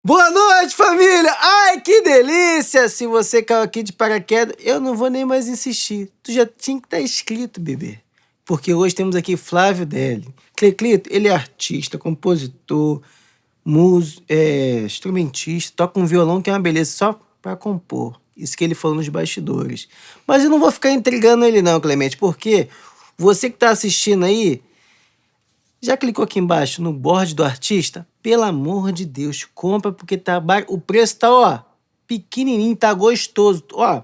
Boa noite, família! Ai, que delícia! Se você caiu aqui de paraquedas, eu não vou nem mais insistir. Tu já tinha que estar inscrito, bebê. Porque hoje temos aqui Flávio Deli. Cleclito, ele é artista, compositor, músico, instrumentista, toca um violão que é uma beleza só pra compor. Isso que ele falou nos bastidores. Mas eu não vou ficar intrigando ele não, Clemente, porque você que tá assistindo aí, já clicou aqui embaixo no board do artista? Pelo amor de Deus, compra porque o preço tá, ó, pequenininho, tá gostoso. Ó,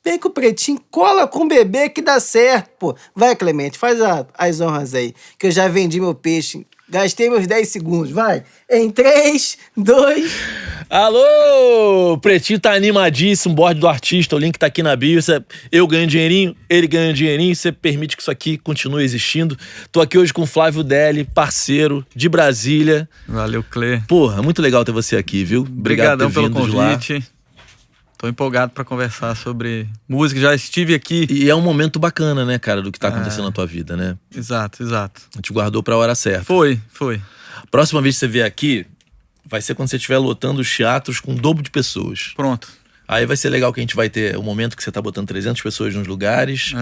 vem com o pretinho, cola com o bebê que dá certo, pô. Vai, Clemente, faz as honras aí, que eu já vendi meu peixe. Gastei meus 10 segundos, vai. Em 3, 2... Alô! Pretinho tá animadíssimo, board do artista, o link tá aqui na bio. Eu ganho dinheirinho, ele ganha dinheirinho, você permite que isso aqui continue existindo. Tô aqui hoje com o Flávio Deli, parceiro de Brasília. Valeu, Clê. Porra, muito legal ter você aqui, viu? Obrigadão pelo convite. Tô empolgado pra conversar sobre música, já estive aqui. E é um momento bacana, né, cara, do que tá acontecendo na tua vida, né? Exato. A gente guardou pra hora certa. Foi. Próxima vez que você vier aqui, vai ser quando você estiver lotando os teatros com o dobro de pessoas. Pronto. Aí vai ser legal que a gente vai ter o momento que você tá botando 300 pessoas nos lugares.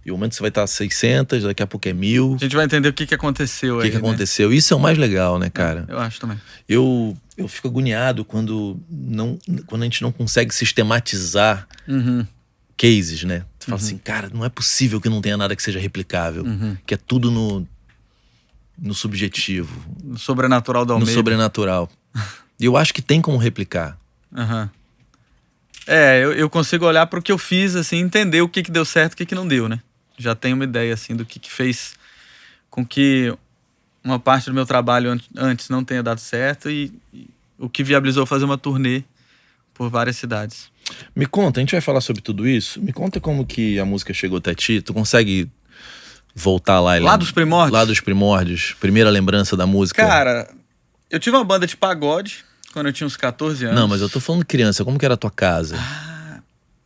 E o momento que você vai estar 600, daqui a pouco é 1000. A gente vai entender o que aconteceu aí, O que aconteceu. Isso é o mais legal, né, cara? Eu acho também. Eu fico agoniado quando a gente não consegue sistematizar cases, né? Tu fala assim, cara, não é possível que não tenha nada que seja replicável. Que é tudo no subjetivo. No sobrenatural da Almeida. No sobrenatural. E eu acho que tem como replicar. Eu consigo olhar pro que eu fiz, assim, entender o que deu certo e o que não deu, né? Já tenho uma ideia, assim, do que fez com que uma parte do meu trabalho antes não tenha dado certo e o que viabilizou fazer uma turnê por várias cidades. Me conta, a gente vai falar sobre tudo isso. Me conta como que a música chegou até ti. Tu consegue voltar lá? Lá dos primórdios? Lá dos primórdios. Primeira lembrança da música. Cara, eu tive uma banda de pagode quando eu tinha uns 14 anos. Não, mas eu tô falando criança. Como que era a tua casa?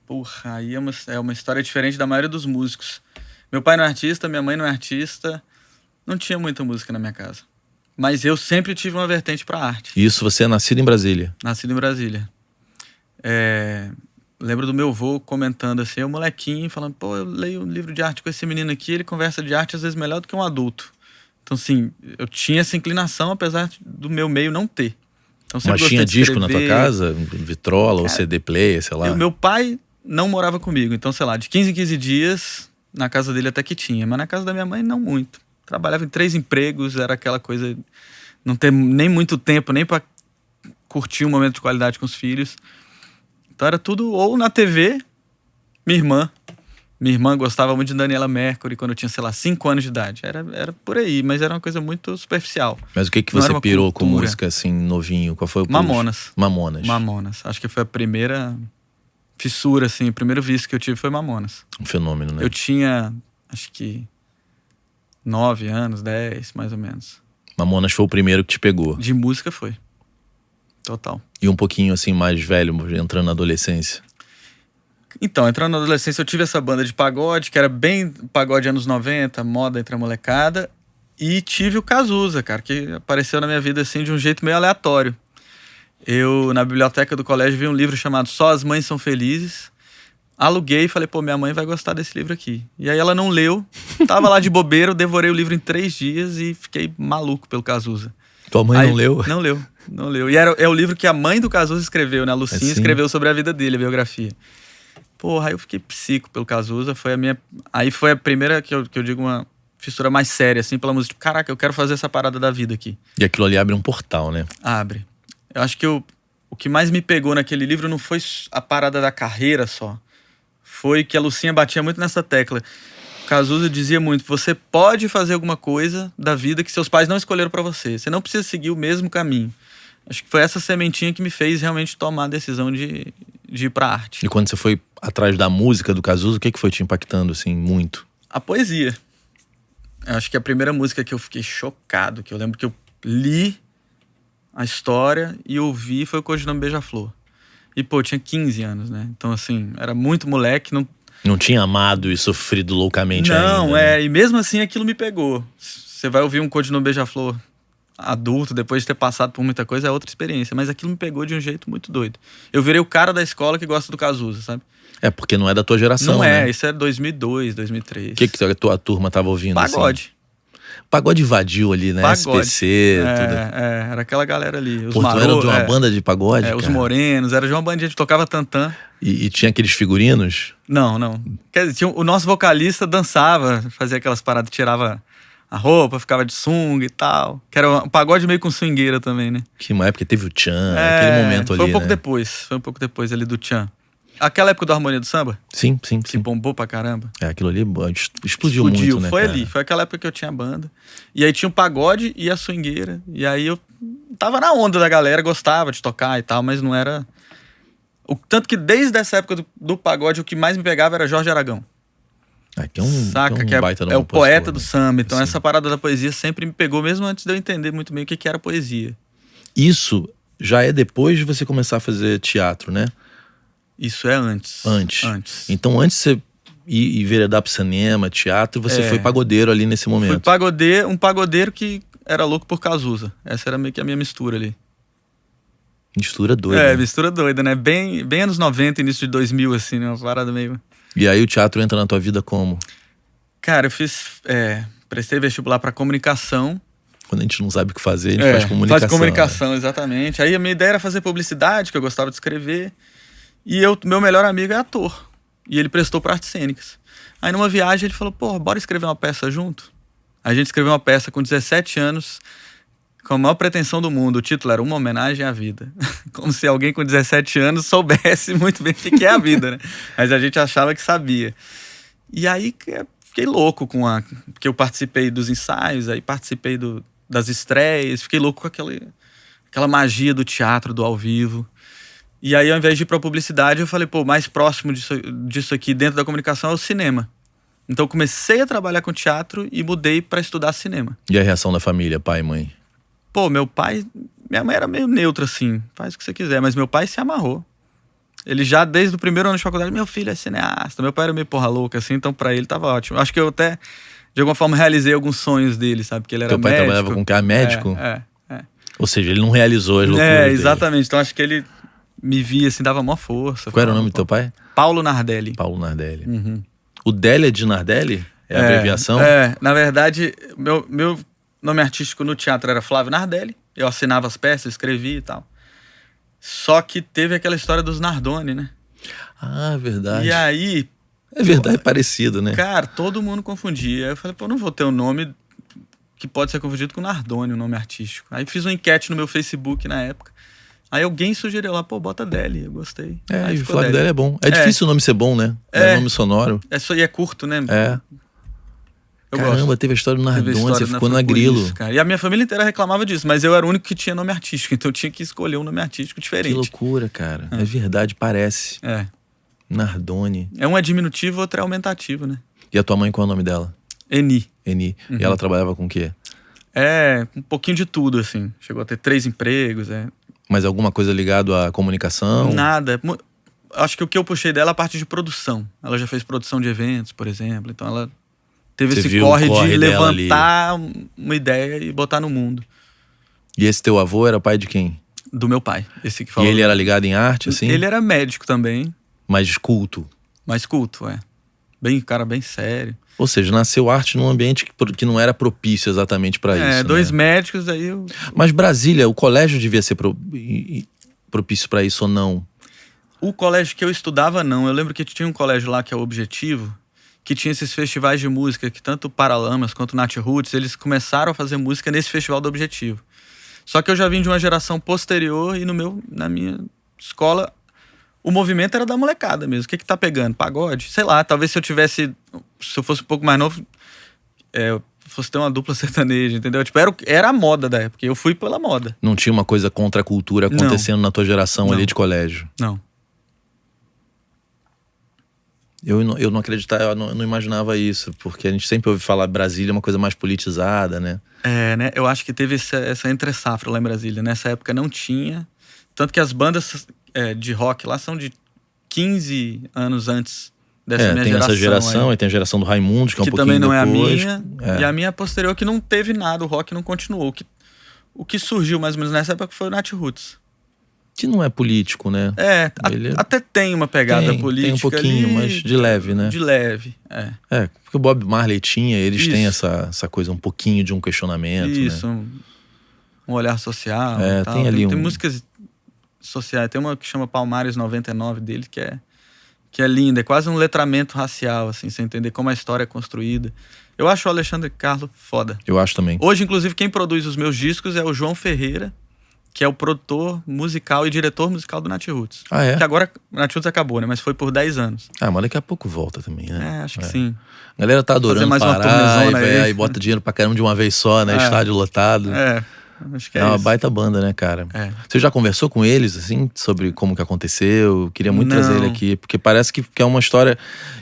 Porra, aí é uma história diferente da maioria dos músicos. Meu pai não é artista, minha mãe não é artista. Não tinha muita música na minha casa. Mas eu sempre tive uma vertente pra arte. Isso, você é nascido em Brasília? Nascido em Brasília. Lembro do meu avô comentando assim, eu molequinho, falando, pô, eu leio um livro de arte com esse menino aqui, ele conversa de arte às vezes melhor do que um adulto. Então, assim, eu tinha essa inclinação, apesar do meu meio não ter. Então, sempre mas tinha de disco na tua casa? Vitrola ou CD player, sei lá? Meu pai não morava comigo, então, sei lá, de 15 em 15 dias, na casa dele até que tinha. Mas na casa da minha mãe, não muito. Trabalhava em 3 empregos, era aquela coisa... Não ter nem muito tempo, nem pra curtir um momento de qualidade com os filhos. Então era tudo ou na TV, minha irmã gostava muito de Daniela Mercury quando eu tinha, sei lá, 5 anos de idade. Era por aí, mas era uma coisa muito superficial. Mas o que você pirou com música, assim, novinho? Qual foi o Mamonas. Mamonas. Acho que foi a primeira fissura, assim, o primeiro vício que eu tive foi Mamonas. Um fenômeno, né? Eu tinha, acho que 9 anos, 10, mais ou menos. Mamonas foi o primeiro que te pegou? De música foi. Total. E um pouquinho, assim, mais velho, entrando na adolescência? Então, entrando na adolescência, eu tive essa banda de pagode, que era bem pagode anos 90, moda entre a molecada. E tive o Cazuza, cara, que apareceu na minha vida, assim, de um jeito meio aleatório. Eu, na biblioteca do colégio, vi um livro chamado Só as Mães São Felizes. Aluguei e falei, pô, minha mãe vai gostar desse livro aqui. E aí ela não leu, tava lá de bobeira, eu devorei o livro em 3 dias e fiquei maluco pelo Cazuza. Tua mãe não leu? Não leu. E é o livro que a mãe do Cazuza escreveu, né? A Lucinha escreveu sobre a vida dele, a biografia. Porra, aí eu fiquei psico pelo Cazuza, aí foi a primeira que eu digo uma fissura mais séria, assim, pela música. Caraca, eu quero fazer essa parada da vida aqui. E aquilo ali abre um portal, né? Abre. Eu acho que o que mais me pegou naquele livro não foi a parada da carreira só. Foi que a Lucinha batia muito nessa tecla. O Cazuza dizia muito, você pode fazer alguma coisa da vida que seus pais não escolheram pra você. Você não precisa seguir o mesmo caminho. Acho que foi essa sementinha que me fez realmente tomar a decisão de ir pra arte. E quando você foi atrás da música do Cazuza, o que foi te impactando, assim, muito? A poesia. Eu acho que a primeira música que eu fiquei chocado, que eu lembro que eu li a história e ouvi, foi o Codinome Beija-Flor. E, pô, eu tinha 15 anos, né? Então, assim, era muito moleque. Não tinha amado e sofrido loucamente ainda. Não, e mesmo assim aquilo me pegou. Você vai ouvir um Codinome Beija-Flor adulto, depois de ter passado por muita coisa, é outra experiência. Mas aquilo me pegou de um jeito muito doido. Eu virei o cara da escola que gosta do Cazuza, sabe? É, porque não é da tua geração, Não é, né? isso é 2002, 2003. O que a tua turma tava ouvindo? Pagode. Assim? Pagode invadiu ali, né? Pagode. SPC, tudo. Era aquela galera ali. Os Pô, tu era de uma banda de pagode, os cara? morenos, era de uma bandinha que tocava tantã. E tinha aqueles figurinos? Não. Quer dizer, o nosso vocalista dançava, fazia aquelas paradas, tirava a roupa, ficava de sunga e tal. Que era um pagode meio com swingueira também, né? Que uma época teve o Tchan, aquele momento ali, foi um pouco né? depois. Foi um pouco depois ali do Tchan. Aquela época do Harmonia do Samba, Sim. que bombou pra caramba. É, aquilo ali explodiu muito, né, Foi cara? ali. Foi aquela época que eu tinha banda. E aí tinha o pagode e a swingueira. E aí eu tava na onda da galera, gostava de tocar e tal, mas não era... Tanto que desde essa época do pagode, o que mais me pegava era Jorge Aragão. Que é um, Saca? que é um baita é o poeta do né? samba. Então Sim. essa parada da poesia sempre me pegou, mesmo antes de eu entender muito bem o que era poesia. Isso já é depois de você começar a fazer teatro, né? Isso é antes. Antes. Então antes de você ir enveredar pro cinema, teatro, você foi pagodeiro ali nesse momento. Fui um pagodeiro que era louco por Cazuza. Essa era meio que a minha mistura ali. Mistura doida. Mistura doida, né? Bem anos 90, início de 2000, assim, né? Uma parada meio... E aí o teatro entra na tua vida como? Cara, eu prestei vestibular pra comunicação. Quando a gente não sabe o que fazer, a gente faz comunicação. Faz comunicação, exatamente. Aí a minha ideia era fazer publicidade, que eu gostava de escrever. E meu melhor amigo é ator. E ele prestou para artes cênicas. Aí numa viagem ele falou, pô, bora escrever uma peça junto? A gente escreveu uma peça com 17 anos, com a maior pretensão do mundo. O título era Uma Homenagem à Vida. Como se alguém com 17 anos soubesse muito bem o que é a vida, né? Mas a gente achava que sabia. E aí fiquei louco porque eu participei dos ensaios, aí participei das estreias, fiquei louco com aquela magia do teatro, do ao vivo. E aí, ao invés de ir pra publicidade, eu falei, pô, mais próximo disso aqui dentro da comunicação é o cinema. Então eu comecei a trabalhar com teatro e mudei pra estudar cinema. E a reação da família, pai e mãe? Pô, minha mãe era meio neutra assim, faz o que você quiser, mas meu pai se amarrou. Ele já, desde o primeiro ano de faculdade, meu filho é cineasta. Meu pai era meio porra louca assim, então pra ele tava ótimo. Acho que eu até, de alguma forma, realizei alguns sonhos dele, sabe? Porque ele era Teu pai médico. trabalhava com cara médico? É. Ou seja, ele não realizou as loucuras dele. Exatamente. Então acho que ele me via assim, dava maior força. Qual era o nome do teu pai? Paulo Nardelli. Paulo Nardelli. Uhum. O Deli é de Nardelli? É a abreviação? Na verdade, meu nome artístico no teatro era Flávio Nardelli. Eu assinava as peças, escrevia e tal. Só que teve aquela história dos Nardoni, né? Ah, verdade. E aí... É verdade, parecido, né? Cara, todo mundo confundia. Aí eu falei, pô, não vou ter um nome que pode ser confundido com Nardoni, o nome artístico. Aí fiz uma enquete no meu Facebook na época. Aí alguém sugeriu lá, pô, bota Deli, eu gostei. E o Flávio Deli é bom. É difícil o nome ser bom, né? É nome sonoro. E é curto, né? Eu Caramba, gosto. teve a história do Nardoni, você ficou na Grilo. Isso, cara. E a minha família inteira reclamava disso, mas eu era o único que tinha nome artístico, então eu tinha que escolher um nome artístico diferente. Que loucura, cara. É verdade, parece. Nardoni. Um é diminutivo, outro é aumentativo, né? E a tua mãe, qual é o nome dela? Eni. Eni. E ela trabalhava com o quê? Um pouquinho de tudo, assim. Chegou a ter 3 empregos, Mas alguma coisa ligado à comunicação? Nada. Acho que o que eu puxei dela é a parte de produção. Ela já fez produção de eventos, por exemplo. Então ela teve esse corre de levantar uma ideia e botar no mundo. E esse teu avô era pai de quem? Do meu pai. Esse que falou. E ele era ligado em arte, assim? Ele era médico também. Mais culto? Mais culto, cara bem sério. Ou seja, nasceu arte num ambiente que não era propício exatamente pra isso. 2 médicos, aí eu... Mas Brasília, o colégio devia ser propício pra isso ou não? O colégio que eu estudava, não. Eu lembro que tinha um colégio lá que é o Objetivo, que tinha esses festivais de música, que tanto o Paralamas quanto o Nat Roots, eles começaram a fazer música nesse festival do Objetivo. Só que eu já vim de uma geração posterior e na minha escola o movimento era da molecada mesmo. O que tá pegando? Pagode? Sei lá, talvez se eu fosse um pouco mais novo, fosse ter uma dupla sertaneja, entendeu? Tipo, era a moda da época, eu fui pela moda. Não tinha uma coisa contra a cultura acontecendo na tua geração ali de colégio? Não. Eu não acreditava, eu não imaginava isso, porque a gente sempre ouve falar Brasília é uma coisa mais politizada, né? Né? Eu acho que teve essa entre-safra lá em Brasília. Nessa época não tinha. Tanto que as bandas de rock lá são de 15 anos antes dessa minha tem geração. Essa geração, aí tem a geração do Raimundos, que é um pouquinho também não depois. é a minha. E a minha posterior que não teve nada, o rock não continuou. O que surgiu mais ou menos nessa época foi o Nat Roots. Que não é político, né? Ele Até tem uma pegada política. Tem um pouquinho, ali, mas de leve, né? De leve, porque o Bob Marley tinha, eles têm Isso. essa coisa, um pouquinho de um questionamento, Isso, né? um olhar social e tal. Tem ali tem músicas sociais, tem uma que chama Palmares 99 dele, que é linda, é quase um letramento racial, assim, você entender como a história é construída. Eu acho o Alexandre Carlo foda. Eu acho também. Hoje, inclusive, quem produz os meus discos é o João Ferreira, que é o produtor musical e diretor musical do Nat Roots. Ah, é? Que agora o Nat Roots acabou, né? Mas foi por 10 anos. Mas daqui a pouco volta também, né? Acho que sim. A galera tá adorando mais uma parar turnezona aí. e bota dinheiro pra caramba de uma vez só, né? Estádio lotado. Acho que É uma isso. baita banda, né, cara? Você já conversou com eles, assim, sobre como que aconteceu? Queria muito trazer ele aqui, porque parece que é uma história...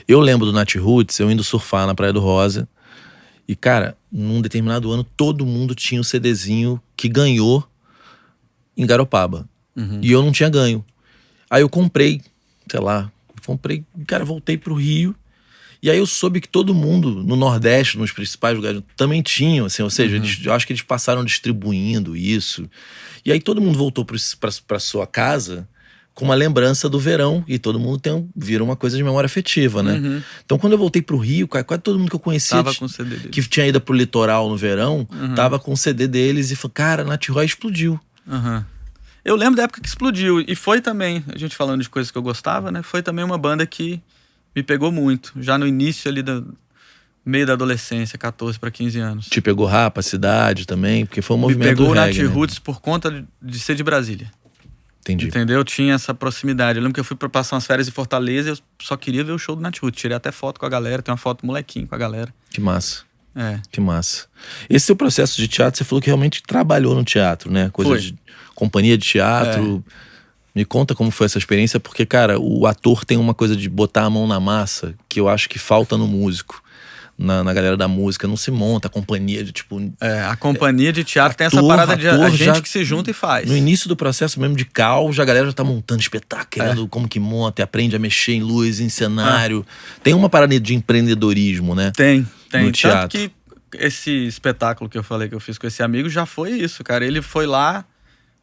Eu lembro do Nat Roots, eu indo surfar na Praia do Rosa, e, cara, num determinado ano, todo mundo tinha um CDzinho que ganhou em Garopaba. E eu não tinha ganho. Aí eu comprei, cara, voltei pro Rio, e aí eu soube que todo mundo no Nordeste, nos principais lugares, também tinham, assim, ou seja, eu acho que eles passaram distribuindo isso. E aí todo mundo voltou pra sua casa com uma lembrança do verão, e todo mundo vira uma coisa de memória afetiva, né? Então quando eu voltei pro Rio, cara, quase todo mundo que eu conhecia Tava com o CD dele. que tinha ido pro litoral no verão, tava com o CD deles, e falou, cara, Nat Roy explodiu. Eu lembro da época que explodiu, e foi também, a gente falando de coisas que eu gostava, né? Foi também uma banda que me pegou muito, já no início ali meio da adolescência, 14 para 15 anos. Te pegou Rapa, Cidade também, porque foi um movimento Me pegou do o Nat reggae, né? Roots por conta de ser de Brasília. Entendi. Entendeu? Tinha essa proximidade. Eu lembro que eu fui pra passar umas férias em Fortaleza e eu só queria ver o show do Nat Roots. Tirei até foto com a galera, tem uma foto molequinho com a galera. Que massa. Que massa. Esse seu processo de teatro, você falou que realmente trabalhou no teatro, né? Coisa de companhia de teatro. Me conta como foi essa experiência, porque, cara, o ator tem uma coisa de botar a mão na massa que eu acho que falta no músico. Na galera da música, não se monta a companhia de tipo... A companhia de teatro tem essa parada de a gente que se junta e faz. No início do processo mesmo de cal, a galera já tá montando espetáculo, querendo como que monta, e aprende a mexer em luz, em cenário. Tem uma parada de empreendedorismo, né? Tem. No teatro. Tanto que esse espetáculo que eu falei que eu fiz com esse amigo já foi isso, cara. Ele foi lá,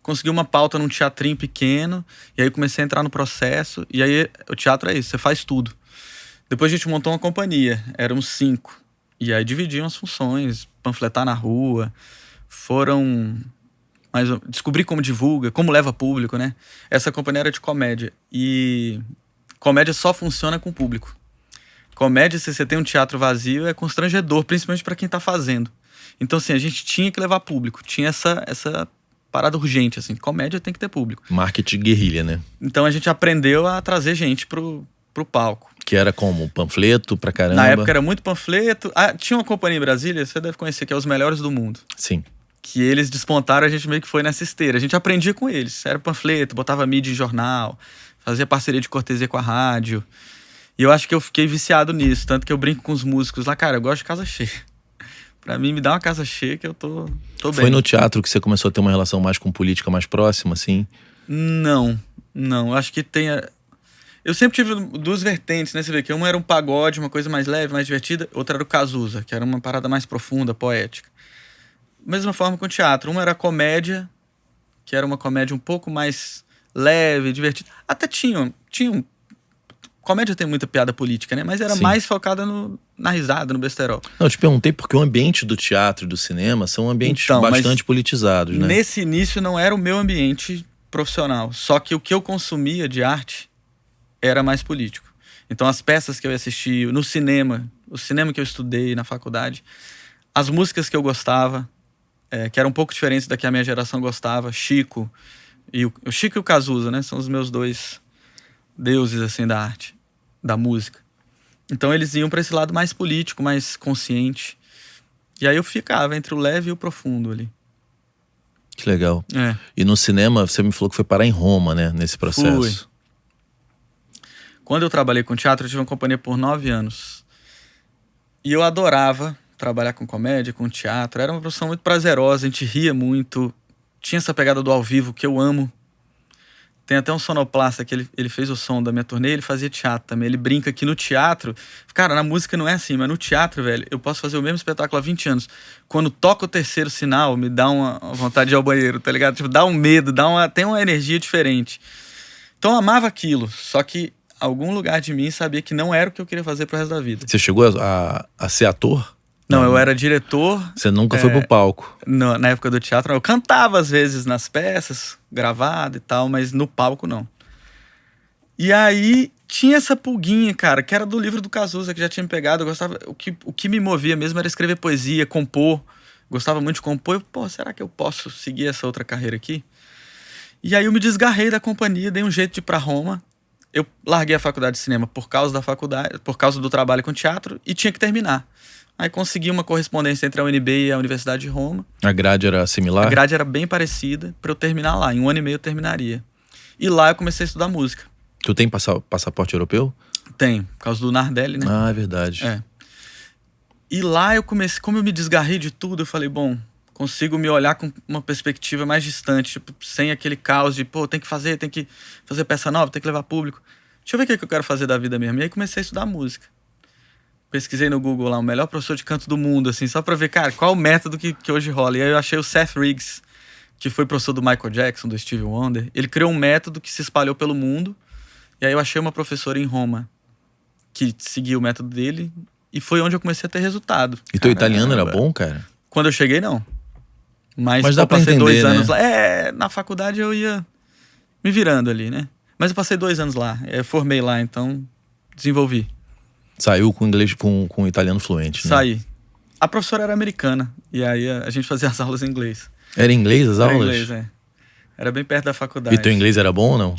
conseguiu uma pauta num teatrinho pequeno, e aí comecei a entrar no processo, e aí o teatro é isso, você faz tudo. Depois a gente montou uma companhia, éramos 5. E aí dividiam as funções, panfletar na rua, descobrir como divulga, como leva público, né? Essa companhia era de comédia, e comédia só funciona com público. Comédia, se você tem um teatro vazio, é constrangedor, principalmente para quem tá fazendo. Então, assim, a gente tinha que levar público, tinha essa parada urgente, assim, comédia tem que ter público. Marketing guerrilha, né? Então a gente aprendeu a trazer gente pro palco. Que era como? Panfleto pra caramba? Na época era muito panfleto. Tinha uma companhia em Brasília, você deve conhecer, que é Os Melhores do Mundo. Sim. Que eles despontaram, a gente meio que foi nessa esteira. A gente aprendia com eles. Era panfleto, botava mídia em jornal, fazia parceria de cortesia com a rádio. E eu acho que eu fiquei viciado nisso. Tanto que eu brinco com os músicos lá, cara, eu gosto de casa cheia. Pra mim, me dá uma casa cheia que eu tô bem. Foi no teatro que você começou a ter uma relação mais com política mais próxima, assim? Não. Acho que tem... Eu sempre tive 2 vertentes, né? Você vê que uma era um pagode, uma coisa mais leve, mais divertida. Outra era o Cazuza, que era uma parada mais profunda, poética. Mesma forma com o teatro. Uma era a comédia, que era uma comédia um pouco mais leve, divertida. Até tinha comédia tem muita piada política, né? Mas era mais focada na risada, no besterol. Não, eu te perguntei porque o ambiente do teatro e do cinema são ambientes bastante politizados, né? Nesse início não era o meu ambiente profissional. Só que o que eu consumia de arte era mais político. Então as peças que eu assisti no cinema, o cinema que eu estudei na faculdade, as músicas que eu gostava, que eram um pouco diferentes da que a minha geração gostava, Chico e o Chico e o Cazuza, né? São os meus 2 deuses assim da arte, da música. Então eles iam para esse lado mais político, mais consciente. E aí eu ficava entre o leve e o profundo ali. Que legal. E no cinema, você me falou que foi parar em Roma, né? Nesse processo. Fui. Quando eu trabalhei com teatro, eu tive uma companhia por 9 anos. E eu adorava trabalhar com comédia, com teatro. Era uma profissão muito prazerosa, a gente ria muito. Tinha essa pegada do ao vivo que eu amo. Tem até um sonoplasta que ele fez o som da minha turnê, ele fazia teatro também. Ele brinca que no teatro... Cara, na música não é assim, mas no teatro, velho, eu posso fazer o mesmo espetáculo há 20 anos. Quando toca o terceiro sinal, me dá uma vontade de ir ao banheiro, tá ligado? Tipo, dá um medo, tem uma energia diferente. Então eu amava aquilo, só que algum lugar de mim sabia que não era o que eu queria fazer pro resto da vida. Você chegou a ser ator? Não, eu era diretor. Você nunca foi pro palco? Na época do teatro, eu cantava às vezes nas peças, gravado e tal, mas no palco não. E aí tinha essa pulguinha, cara, que era do livro do Cazuza, que já tinha me pegado. Eu gostava, o que me movia mesmo era escrever poesia, compor. Gostava muito de compor. Eu, pô, será que eu posso seguir essa outra carreira aqui? E aí eu me desgarrei da companhia, dei um jeito de ir pra Roma. Eu larguei a faculdade de cinema por causa da faculdade, por causa do trabalho com teatro, e tinha que terminar. Aí consegui uma correspondência entre a UNB e a Universidade de Roma. A grade era similar? A grade era bem parecida para eu terminar lá. Em 1 ano e meio eu terminaria. E lá eu comecei a estudar música. Tu tem passaporte europeu? Tem, por causa do Nardelli, né? Ah, é verdade. É. E lá eu comecei, como eu me desgarrei de tudo, eu falei, bom, consigo me olhar com uma perspectiva mais distante, tipo, sem aquele caos de, pô, tem que fazer peça nova, tem que levar público. Deixa eu ver o que eu quero fazer da vida mesmo. E aí comecei a estudar música. Pesquisei no Google lá, o melhor professor de canto do mundo, assim, só pra ver, cara, qual o método que hoje rola. E aí eu achei o Seth Riggs, que foi professor do Michael Jackson, do Stevie Wonder. Ele criou um método que se espalhou pelo mundo. E aí eu achei uma professora em Roma que seguia o método dele. E foi onde eu comecei a ter resultado. E teu italiano era bom, cara? Quando eu cheguei, não. Mas dá eu pra passei entender, 2 anos né? lá. Na faculdade eu ia me virando ali, né? Mas eu passei 2 anos lá. Eu formei lá, então desenvolvi. Saiu com inglês, com italiano fluente, né? Saí. A professora era americana. E aí a gente fazia as aulas em inglês. Era inglês as Era aulas? inglês, é. Era bem perto da faculdade. E teu inglês era bom ou não?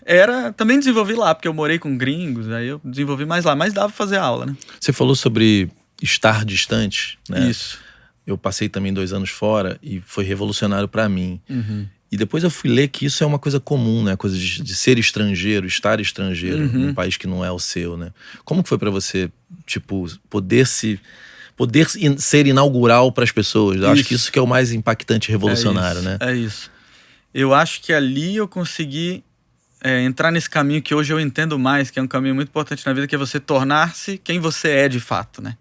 Era... Também desenvolvi lá, porque eu morei com gringos. Aí eu desenvolvi mais lá. Mas dava pra fazer aula, né? Você falou sobre estar distante, né? Isso. Eu passei também 2 anos fora e foi revolucionário pra mim. Uhum. E depois eu fui ler que isso é uma coisa comum, né? Coisa de ser estrangeiro, estar estrangeiro num país que não é o seu, né? Como que foi pra você, tipo, poder ser inaugural pras pessoas? Eu acho que isso que é o mais impactante e revolucionário, né? É isso. Eu acho que ali eu consegui entrar nesse caminho que hoje eu entendo mais, que é um caminho muito importante na vida, que é você tornar-se quem você é de fato, né?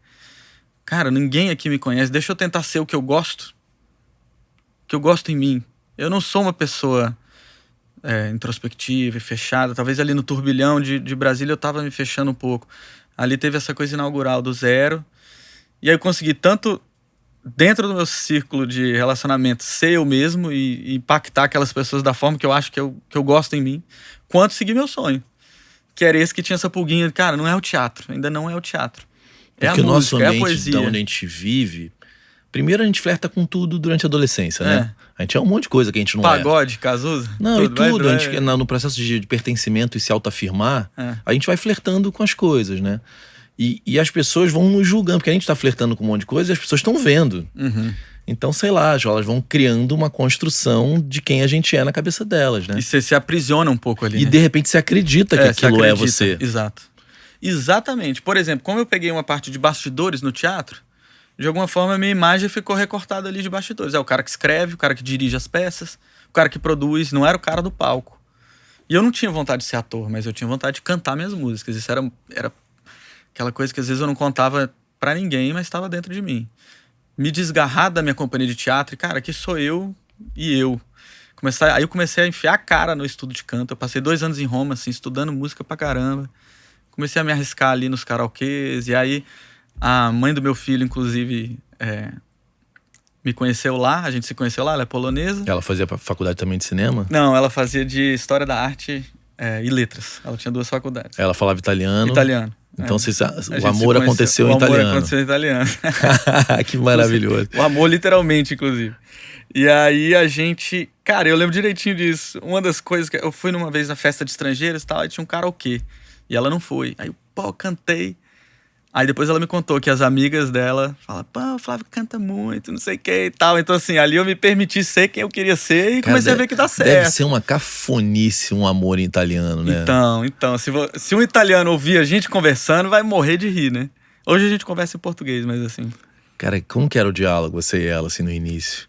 Cara, ninguém aqui me conhece, deixa eu tentar ser o que eu gosto em mim. Eu não sou uma pessoa introspectiva e fechada. Talvez ali no turbilhão de Brasília eu tava me fechando um pouco. Ali teve essa coisa inaugural do zero. E aí eu consegui tanto dentro do meu círculo de relacionamento ser eu mesmo e impactar aquelas pessoas da forma que eu acho que eu gosto em mim, quanto seguir meu sonho. Que era esse que tinha essa pulguinha de, cara, não é o teatro, ainda não é o teatro. Porque é a o nosso música, é a ambiente, poesia. de onde a gente vive, primeiro a gente flerta com tudo durante a adolescência, né? A gente é um monte de coisa que a gente não Pagode, Cazuza. Não, e tudo. Vai, A gente, no processo de pertencimento e se autoafirmar, a gente vai flertando com as coisas, né? E as pessoas vão nos julgando, porque a gente tá flertando com um monte de coisa e as pessoas estão vendo. Então, sei lá, elas vão criando uma construção de quem a gente é na cabeça delas, né? E você se aprisiona um pouco ali, E né? de repente você acredita que aquilo é você. Exato. Exatamente. Por exemplo, como eu peguei uma parte de bastidores no teatro, de alguma forma a minha imagem ficou recortada ali de bastidores. É o cara que escreve, o cara que dirige as peças, o cara que produz, não era o cara do palco. E eu não tinha vontade de ser ator, mas eu tinha vontade de cantar minhas músicas. Isso era aquela coisa que às vezes eu não contava pra ninguém, mas estava dentro de mim. Me desgarrar da minha companhia de teatro, e cara, aqui sou eu e eu. Aí eu comecei a enfiar a cara no estudo de canto. Eu passei 2 anos em Roma, assim, estudando música pra caramba. Comecei a me arriscar ali nos karaokês, e aí a mãe do meu filho, inclusive, me conheceu lá, a gente se conheceu lá, ela é polonesa. Ela fazia faculdade também de cinema? Não, ela fazia de História da Arte e Letras. Ela tinha 2 faculdades. Ela falava italiano? Italiano. Então o amor aconteceu em italiano. O amor aconteceu em italiano. Que maravilhoso. O amor literalmente, inclusive. E aí a gente... Cara, eu lembro direitinho disso. Uma das coisas que... Eu fui numa vez na festa de estrangeiros e tal, e tinha um karaokê. E ela não foi. Aí, pô, cantei. Aí depois ela me contou que as amigas dela falam, pô, o Flávio canta muito, não sei o que e tal. Então assim, ali eu me permiti ser quem eu queria ser e comecei a ver que dá certo. Deve ser uma cafonice um amor em italiano, né? Então, se um italiano ouvir a gente conversando, vai morrer de rir, né? Hoje a gente conversa em português, mas assim... Cara, como que era o diálogo, você e ela, assim, no início?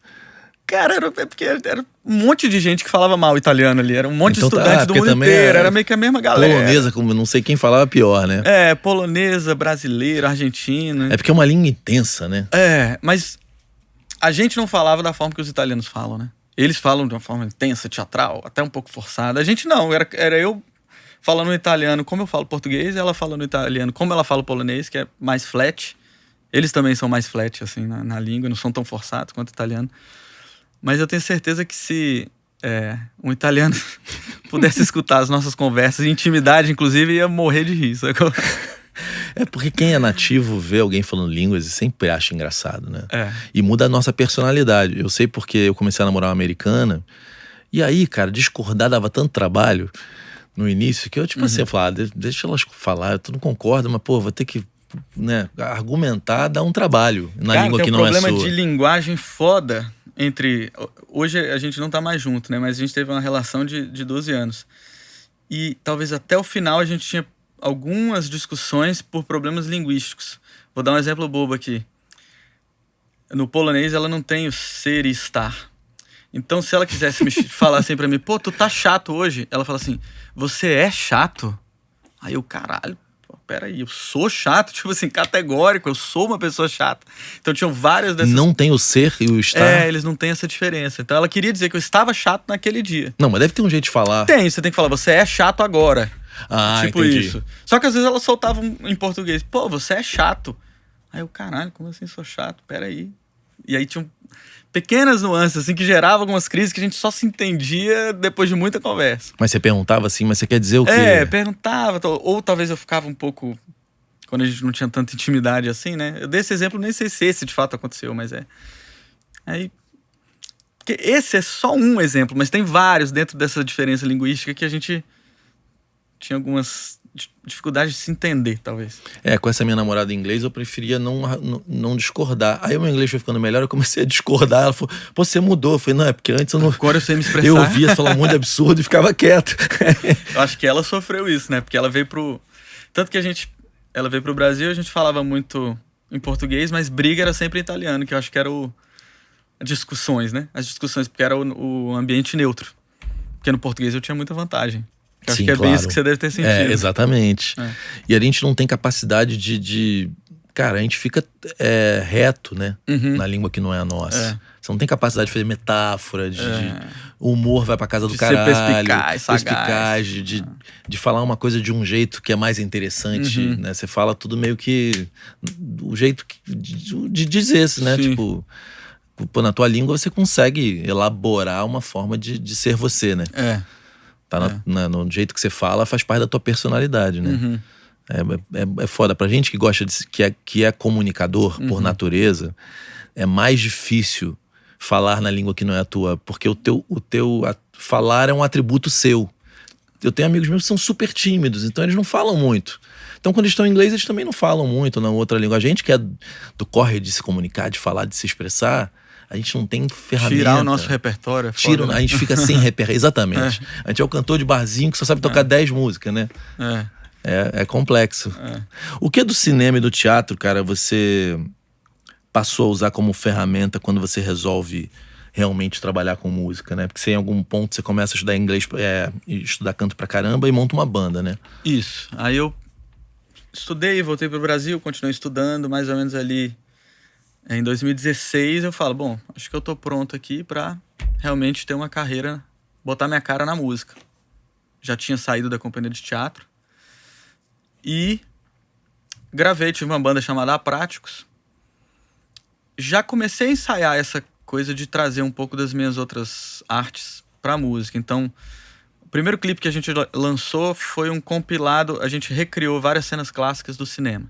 Cara, porque era um monte de gente que falava mal italiano ali. Era um monte Então de estudante do mundo inteiro. Era meio que a mesma galera. Polonesa, como não sei quem falava pior, né? Polonesa, brasileiro, argentino. É porque é uma língua intensa, né? Mas a gente não falava da forma que os italianos falam, né? Eles falam de uma forma intensa, teatral, até um pouco forçada. A gente não, era eu falando italiano como eu falo português, ela falando italiano como ela fala polonês, que é mais flat. Eles também são mais flat, assim, na língua, não são tão forçados quanto o italiano. Mas eu tenho certeza que se um italiano pudesse escutar as nossas conversas, intimidade, inclusive, ia morrer de rir, sacou? É porque quem é nativo vê alguém falando línguas e sempre acha engraçado, né? E muda a nossa personalidade. Eu sei porque eu comecei a namorar uma americana, e aí, cara, discordar dava tanto trabalho no início, que eu, tipo assim, eu falava, deixa elas falar, tu não concorda, mas, pô, vou ter que, né, argumentar, dá um trabalho na língua que não é sua. Tem um problema de linguagem foda entre... Hoje a gente não tá mais junto, né? Mas a gente teve uma relação de 12 anos. E talvez até o final a gente tinha algumas discussões por problemas linguísticos. Vou dar um exemplo bobo aqui. No polonês ela não tem o ser e estar. Então se ela quisesse me falar assim pra mim, pô, tu tá chato hoje. Ela fala assim, você é chato? Aí eu, caralho. Peraí, eu sou chato, tipo assim, categórico, eu sou uma pessoa chata. Então tinham várias dessas... Não tem o ser e o estar? Eles não têm essa diferença. Então ela queria dizer que eu estava chato naquele dia. Não, mas deve ter um jeito de falar. Você tem que falar, você é chato agora. Tipo entendi. isso. Só que às vezes ela soltava em português, pô, você é chato. Aí eu, caralho, como assim sou chato? Peraí. E aí tinham pequenas nuances, assim, que geravam algumas crises que a gente só se entendia depois de muita conversa. Mas você perguntava assim, mas você quer dizer o quê? Perguntava. Ou talvez eu ficava um pouco... Quando a gente não tinha tanta intimidade assim, né? Eu dei esse exemplo, nem sei se esse de fato aconteceu, mas Aí... Porque esse é só um exemplo, mas tem vários dentro dessa diferença linguística que a gente tinha algumas dificuldades de se entender, talvez. Com essa minha namorada em inglês, eu preferia não discordar. Aí o meu inglês foi ficando melhor, eu comecei a discordar. Ela falou, pô, você mudou. Eu falei, não, é porque antes eu não... Agora eu sei me expressar. Eu ouvia falar um monte de absurdo e ficava quieto. Eu acho que ela sofreu isso, né? Porque ela veio pro... Tanto que ela veio pro Brasil, a gente falava muito em português, mas briga era sempre em italiano, que eu acho que era discussões, né? As discussões, porque era o ambiente neutro. Porque no português eu tinha muita vantagem. Eu acho que é claro. bem isso que você deve ter sentido. Exatamente. E a gente não tem capacidade de... Cara, a gente fica reto, né? Na língua que não é a nossa. Você não tem capacidade de fazer metáfora, o humor vai pra casa do caralho. Ser perspicaz, de falar uma coisa de um jeito que é mais interessante, né? Você fala tudo meio que... O jeito de dizer, né? Sim. Tipo... Pô, na tua língua você consegue elaborar uma forma de ser você, né? Tá no jeito que você fala, faz parte da tua personalidade, né? É foda. Pra gente que gosta que é comunicador por natureza, é mais difícil falar na língua que não é a tua, porque o teu falar é um atributo seu. Eu tenho amigos meus que são super tímidos, então eles não falam muito. Então quando eles estão em inglês, eles também não falam muito na outra língua. A gente que é do corre de se comunicar, de falar, de se expressar, a gente não tem ferramenta. Tirar o nosso repertório. A gente fica sem repertório. Exatamente. A gente é o cantor de barzinho que só sabe tocar 10 músicas, né? É complexo. O que é do cinema e do teatro, cara, você passou a usar como ferramenta quando você resolve realmente trabalhar com música, né? Porque você, em algum ponto você começa a estudar inglês, estudar canto pra caramba e monta uma banda, né? Isso. Aí eu estudei, voltei pro Brasil, continuei estudando, mais ou menos ali em 2016 eu falo, bom, acho que eu tô pronto aqui pra realmente ter uma carreira, botar minha cara na música. Já tinha saído da companhia de teatro e gravei, tive uma banda chamada Apráticos. Já comecei a ensaiar essa coisa de trazer um pouco das minhas outras artes pra música. Então, o primeiro clipe que a gente lançou foi um compilado, a gente recriou várias cenas clássicas do cinema.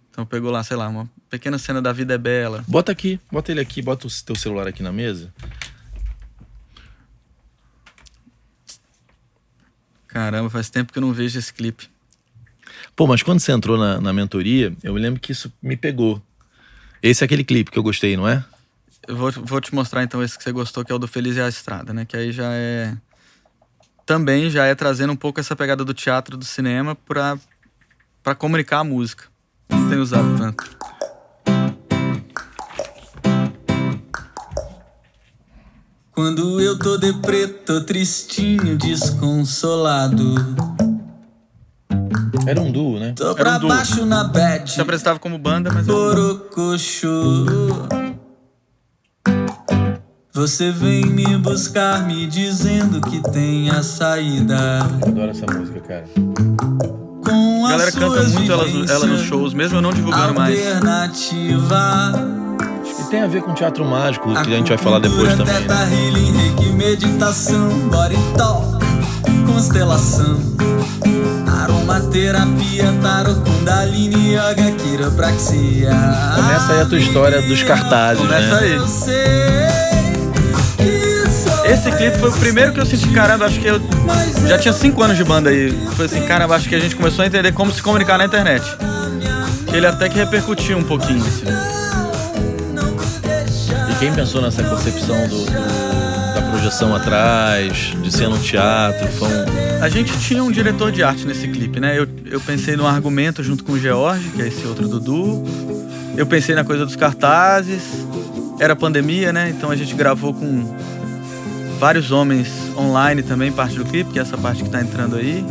Então pegou lá, sei lá, uma pequena cena da Vida é Bela. Bota ele aqui, bota o teu celular aqui na mesa. Caramba, faz tempo que eu não vejo esse clipe. Pô, mas quando você entrou na mentoria, eu me lembro que isso me pegou. Esse é aquele clipe que eu gostei, não é? Eu vou te mostrar então esse que você gostou, que é o do Feliz é a Estrada, né? Que aí já é... Também já é trazendo um pouco essa pegada do teatro, do cinema, pra comunicar a música. Não tenho usado tanto. Quando eu tô deprê, tô tristinho, desconsolado. Era um duo, né? Tô Era pra um duo. baixo na bad, Se apresentava como banda, mas... borocochô. Você vem me buscar, me dizendo que tem a saída. Adoro essa música, cara. Com A galera as canta suas muito ela nos vivências, shows, mesmo eu não divulgando mais. alternativa. E tem a ver com teatro mágico, que a gente vai falar depois também, né? Teta healing, reiki, meditação, body talk, constelação, aromaterapia, tarot, kundalini, yoga, quiropraxia. Começa aí a tua história dos cartazes, Começa né? aí. Eu sei que sou Esse clipe foi o primeiro que eu senti, caramba, acho que eu já tinha 5 anos de banda aí. Foi assim, caramba, acho que a gente começou a entender como se comunicar na internet. Que ele até que repercutiu um pouquinho, assim. E quem pensou nessa concepção da projeção atrás, de ser no teatro, foi um... A gente tinha um diretor de arte nesse clipe, né? Eu pensei no argumento junto com o George, que é esse outro Dudu. Eu pensei na coisa dos cartazes. Era pandemia, né? Então a gente gravou com vários homens online também, parte do clipe, que é essa parte que tá entrando aí,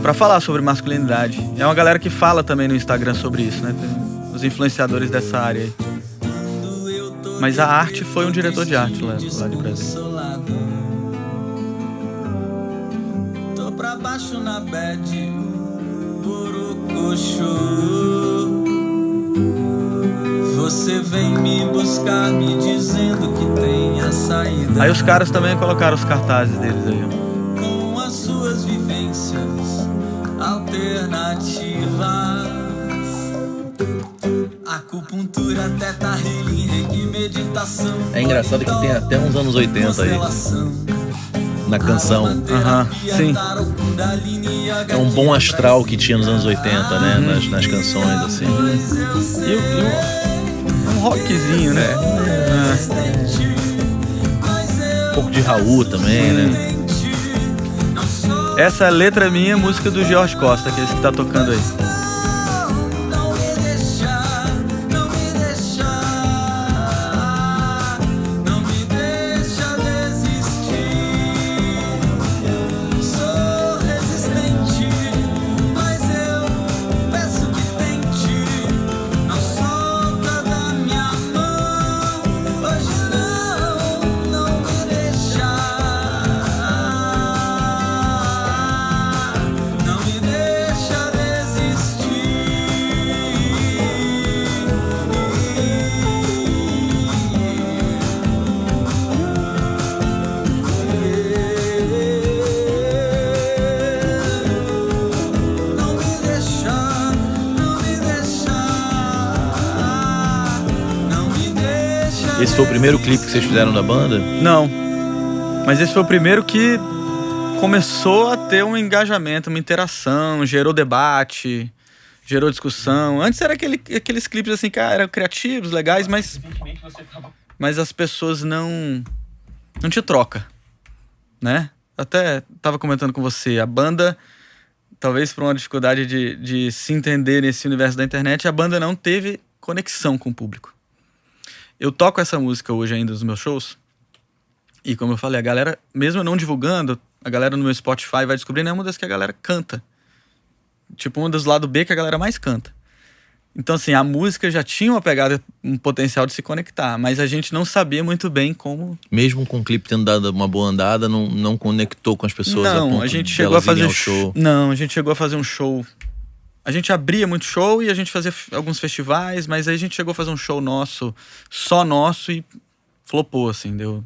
pra falar sobre masculinidade. É uma galera que fala também no Instagram sobre isso, né? Tem os influenciadores dessa área aí. Mas a arte foi um diretor de arte lá de Brasília. tô pra baixo na bad, borocochô. Você vem me buscar, me dizendo que tem a saída. Aí os caras também colocaram os cartazes deles aí, ó. Com as suas vivências alternativas, acupuntura, teta healing, reiki, meditação. É engraçado que tem até uns anos 80 aí, na canção. Aham, sim. É um bom astral que tinha nos anos 80, né? Nas canções, assim. E um rockzinho, né? Um pouco de Raul também, né? Essa letra é minha, música do George Costa, que é esse que tá tocando aí. Não me deixar, não me deixar, não me deixa desistir. Sou resistente, mas eu peço que tente. Não solta da minha mão, hoje não me deixar, não me deixa desistir. Não me deixar, não me deixar, não me deixa. Esse foi o primeiro clipe que vocês fizeram da banda? Não. Mas esse foi o primeiro que começou a ter um engajamento, uma interação, gerou debate, gerou discussão. Antes era aqueles clipes assim, cara, eram criativos, legais, mas as pessoas não tinha troca, né? Até tava comentando com você, a banda, talvez por uma dificuldade de se entender nesse universo da internet, a banda não teve conexão com o público. Eu toco essa música hoje ainda nos meus shows, e como eu falei, a galera, mesmo eu não divulgando, a galera no meu Spotify vai descobrindo, é uma das que a galera canta. Tipo, uma dos lado B que a galera mais canta. Então, assim, a música já tinha uma pegada, um potencial de se conectar, mas a gente não sabia muito bem como... Mesmo com o clipe tendo dado uma boa andada, não conectou com as pessoas a Não, ponto a gente de chegou a elas irem fazer ao show. Não, a gente chegou a fazer um show. A gente abria muito show e a gente fazia alguns festivais, mas aí a gente chegou a fazer um show nosso, só nosso, e flopou, assim, deu,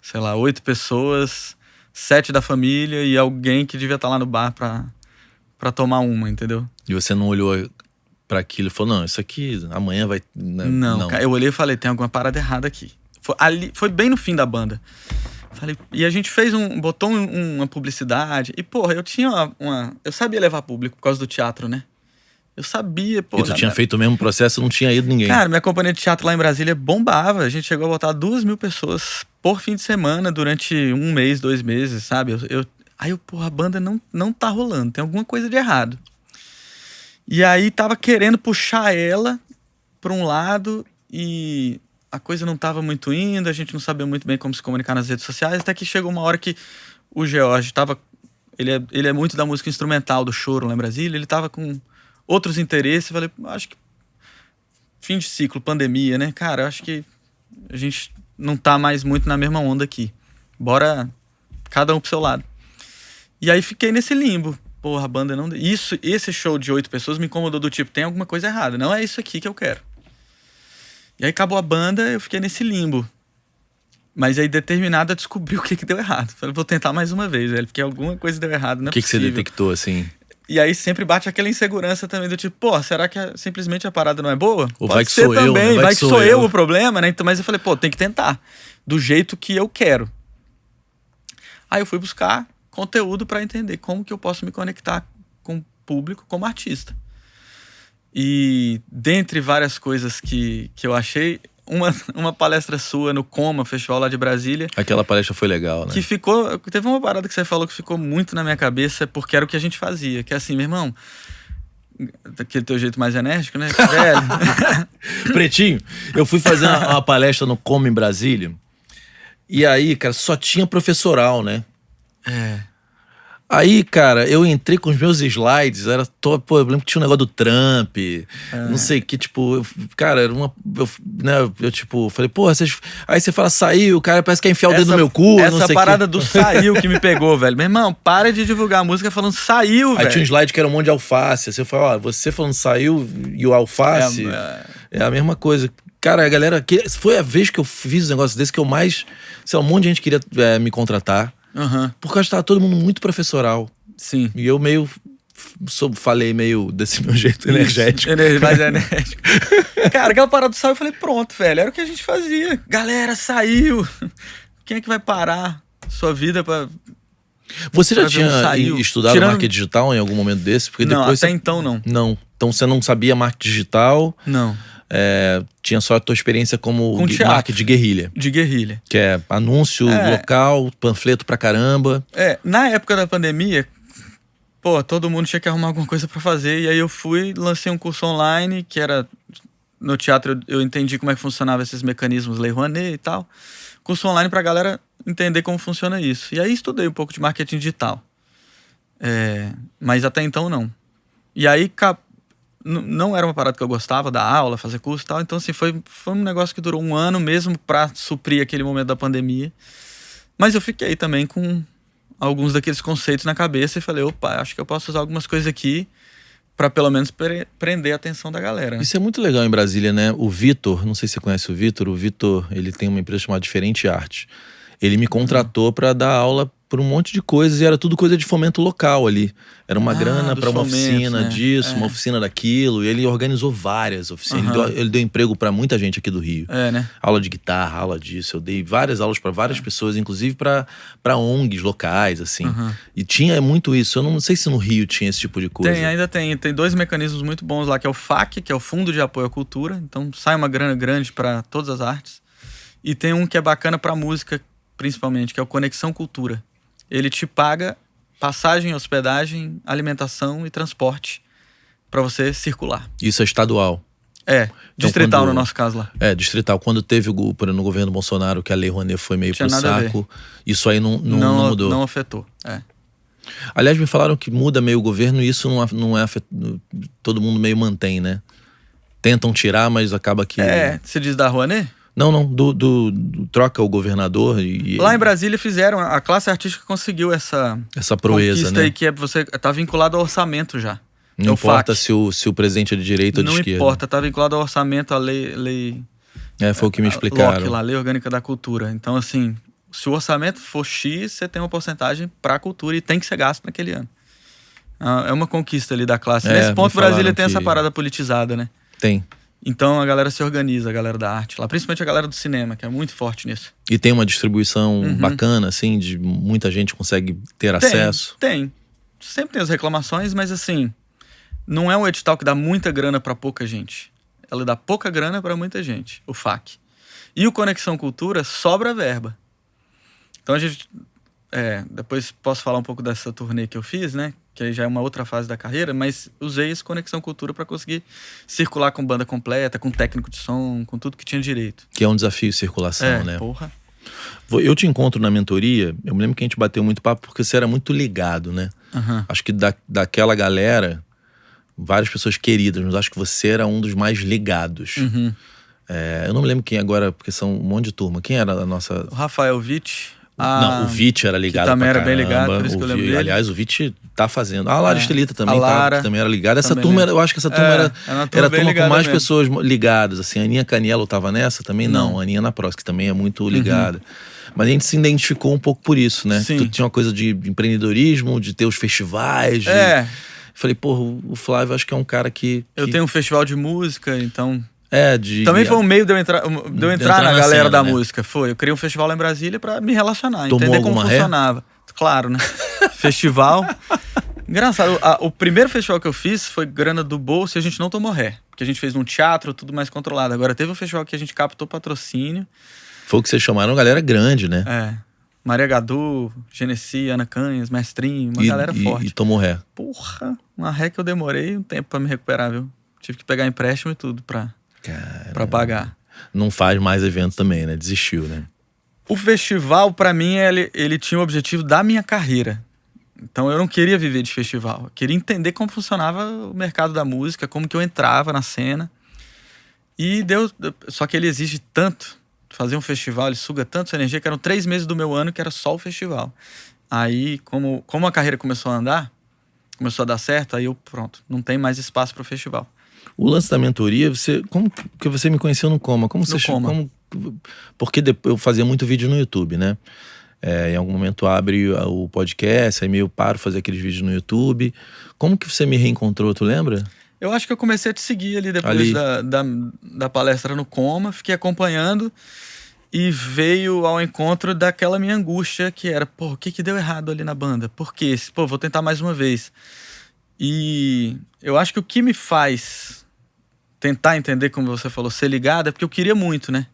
sei lá, 8 pessoas, 7 da família e alguém que devia estar lá no bar pra tomar uma, entendeu? E você não olhou pra aquilo e falou, não, isso aqui amanhã vai... né? Não, cara, eu olhei e falei, tem alguma parada errada aqui. Foi bem no fim da banda. Falei, e a gente botou uma publicidade, e porra, eu tinha eu sabia levar público por causa do teatro, né? Eu sabia, pô. E tu tinha feito o mesmo processo, não tinha ido ninguém. Cara, minha companhia de teatro lá em Brasília bombava. A gente chegou a botar 2.000 pessoas por fim de semana durante 1 mês, 2 meses, sabe? Aí porra, a banda não tá rolando, tem alguma coisa de errado. E aí tava querendo puxar ela pra um lado e a coisa não tava muito indo, a gente não sabia muito bem como se comunicar nas redes sociais, até que chegou uma hora que o George tava... Ele é muito da música instrumental, do choro lá em Brasília, ele tava com outros interesses, falei, acho que fim de ciclo, pandemia, né? Cara, eu acho que a gente não tá mais muito na mesma onda aqui. Bora cada um pro seu lado. E aí fiquei nesse limbo. Porra, a banda não... Esse show de 8 pessoas me incomodou do tipo, tem alguma coisa errada. Não é isso aqui que eu quero. E aí acabou a banda, eu fiquei nesse limbo. Mas aí determinado a descobrir o que deu errado. Falei, vou tentar mais uma vez, velho, porque alguma coisa deu errado, não é O que você possível. detectou, assim? E aí sempre bate aquela insegurança também do tipo, pô, será que simplesmente a parada não é boa? Ou Pode vai que ser sou eu, também, né? vai que sou eu o problema, né? Então, mas eu falei, pô, tem que tentar. Do jeito que eu quero. Aí eu fui buscar conteúdo pra entender como que eu posso me conectar com o público como artista. E dentre várias coisas que eu achei, uma palestra sua no Coma, festival lá de Brasília, Aquela palestra foi legal, né? que ficou... Teve uma parada que você falou que ficou muito na minha cabeça, porque era o que a gente fazia. Que é assim, meu irmão... Daquele teu jeito mais enérgico, né? Velho. Pretinho, eu fui fazer uma palestra no Como em Brasília. E aí, cara, só tinha professoral, né? Aí, cara, eu entrei com os meus slides, era top, pô, eu lembro que tinha um negócio do Trump, não sei o que, tipo, cara, era uma, eu tipo, falei, pô, aí você fala, saiu, o cara parece que quer enfiar o dedo no meu cu, não sei o Essa quê. parada do saiu que me pegou, velho. Meu irmão, para de divulgar a música falando saiu, Aí velho. tinha um slide que era um monte de alface, assim, eu falei, ó, você falando saiu e o alface é a mesma coisa. Cara, a galera, foi a vez que eu fiz um negócio desse que eu mais, sei lá, um monte de gente queria me contratar. Por causa que tava todo mundo muito professoral. Sim. E eu meio falei meio desse meu jeito energético. Mais enérgico. Cara, aquela parada do saiu, eu falei, pronto, velho, era o que a gente fazia. Galera, saiu. Quem é que vai parar sua vida pra... Você já pra ver tinha saiu? estudado marketing digital em algum momento desse? Porque Não, depois até então não. Não. Então você não sabia marketing digital? Não. Tinha só a tua experiência como Com teatro. marketing de guerrilha. De guerrilha. Que é anúncio local, panfleto pra caramba. Na época da pandemia, pô, todo mundo tinha que arrumar alguma coisa pra fazer. E aí eu lancei um curso online, que era... No teatro eu entendi como é que funcionava esses mecanismos, Lei Rouanet e tal. Curso online pra galera entender como funciona isso. E aí estudei um pouco de marketing digital. Mas até então não. E aí não era uma parada que eu gostava, dar aula, fazer curso e tal. Então assim, foi um negócio que durou 1 ano mesmo pra suprir aquele momento da pandemia. Mas eu fiquei também com alguns daqueles conceitos na cabeça e falei, opa, acho que eu posso usar algumas coisas aqui pra pelo menos prender a atenção da galera. Isso é muito legal em Brasília, né? O Vitor, não sei se você conhece o Vitor, ele tem uma empresa chamada Diferente Arte. Ele me contratou pra dar aula por um monte de coisas e era tudo coisa de fomento local ali. Era uma grana pra uma oficina disso, uma oficina daquilo. E ele organizou várias oficinas. Ele deu emprego pra muita gente aqui do Rio. Né? Aula de guitarra, aula disso. Eu dei várias aulas pra várias pessoas, inclusive pra ONGs locais, assim. E tinha muito isso. Eu não sei se no Rio tinha esse tipo de coisa. Ainda tem. Tem 2 mecanismos muito bons lá, que é o FAC, que é o Fundo de Apoio à Cultura. Então sai uma grana grande pra todas as artes. E tem um que é bacana pra música, principalmente, que é o Conexão Cultura. Ele te paga passagem, hospedagem, alimentação e transporte pra você circular. Isso é estadual. Distrital no nosso caso lá. Distrital. Quando teve no governo Bolsonaro que a Lei Rouanet foi meio pro saco, isso aí não mudou. Não afetou. Aliás, me falaram que muda meio o governo e isso não é todo mundo meio mantém, né? Tentam tirar, mas acaba que... Você diz da Rouanet? Não, troca o governador e... Lá em Brasília fizeram, a classe artística conseguiu essa proeza, né? aí que você tá vinculado ao orçamento já. Não importa se o presidente é de direita ou de esquerda. Não importa, tá vinculado ao orçamento, à lei... Foi o que me explicaram. LOC, lá, Lei Orgânica da Cultura. Então, assim, se o orçamento for X, você tem uma porcentagem pra cultura e tem que ser gasto naquele ano. É uma conquista ali da classe. Nesse ponto, Brasília tem essa parada politizada, né? Tem. Então a galera se organiza, a galera da arte lá, principalmente a galera do cinema, que é muito forte nisso. E tem uma distribuição bacana, assim, de muita gente consegue ter acesso? Tem. Sempre tem as reclamações, mas assim, não é um edital que dá muita grana pra pouca gente. Ela dá pouca grana pra muita gente, o FAC. E o Conexão Cultura sobra verba. Então a gente... depois posso falar um pouco dessa turnê que eu fiz, né? que aí já é uma outra fase da carreira, mas usei esse Conexão Cultura para conseguir circular com banda completa, com técnico de som, com tudo que tinha direito. Que é um desafio circulação, né? Porra. Eu te encontro na mentoria, eu me lembro que a gente bateu muito papo porque você era muito ligado, né? Acho que daquela galera, várias pessoas queridas, mas acho que você era um dos mais ligados. Eu não me lembro quem agora, porque são um monte de turma. Quem era a nossa... O Rafael Witt. Não, o Vit era ligado também pra era bem caramba. ligado, por isso que eu lembro dele. Aliás, o Vit tá fazendo. A Lara Estelita também, a Lara, que também era ligada. Essa também turma, lembro. eu acho que essa turma era uma a turma com ligada mais mesmo. pessoas ligadas. Assim, a Aninha Caniello tava nessa também? Não, a Aninha na Prox, que também é muito ligada. Mas a gente se identificou um pouco por isso, né? Sim. Tu tinha uma coisa de empreendedorismo, de ter os festivais. Falei, porra, o Flávio acho que é um cara que... Eu tenho um festival de música, então... Também foi um meio de eu entrar na galera cena, da né? música. Eu criei um festival lá em Brasília pra me relacionar, Tomou entender como alguma ré? funcionava. Claro, né? Festival. Engraçado, o primeiro festival que eu fiz foi grana do bolso e a gente não tomou ré. Porque a gente fez num teatro, tudo mais controlado. Agora teve um festival que a gente captou patrocínio. Foi o que vocês chamaram galera grande, né? Maria Gadu, Genesi, Ana Canhas, Mestrinho, uma galera forte. E tomou ré. Porra, uma ré que eu demorei um tempo pra me recuperar, viu? Tive que pegar empréstimo e tudo pra pagar. Não faz mais evento também, né? Desistiu, né? O festival, pra mim, ele tinha o objetivo da minha carreira. Então eu não queria viver de festival. Eu queria entender como funcionava o mercado da música, como que eu entrava na cena. Só que ele exige tanto. Fazer um festival, ele suga tanto essa energia, que eram 3 meses do meu ano que era só o festival. Aí, como a carreira começou a andar, começou a dar certo, aí pronto, não tem mais espaço pro festival. O lance da mentoria, porque você me conheceu no Coma. Porque eu fazia muito vídeo no YouTube, né? Em algum momento abre o podcast, aí meio paro fazer aqueles vídeos no YouTube. Como que você me reencontrou, tu lembra? Eu acho que eu comecei a te seguir ali depois da palestra no Coma, fiquei acompanhando e veio ao encontro daquela minha angústia que era, o que deu errado ali na banda? Por quê? Vou tentar mais uma vez. E eu acho que o que me faz tentar entender, como você falou, ser ligado, é porque eu queria muito, né?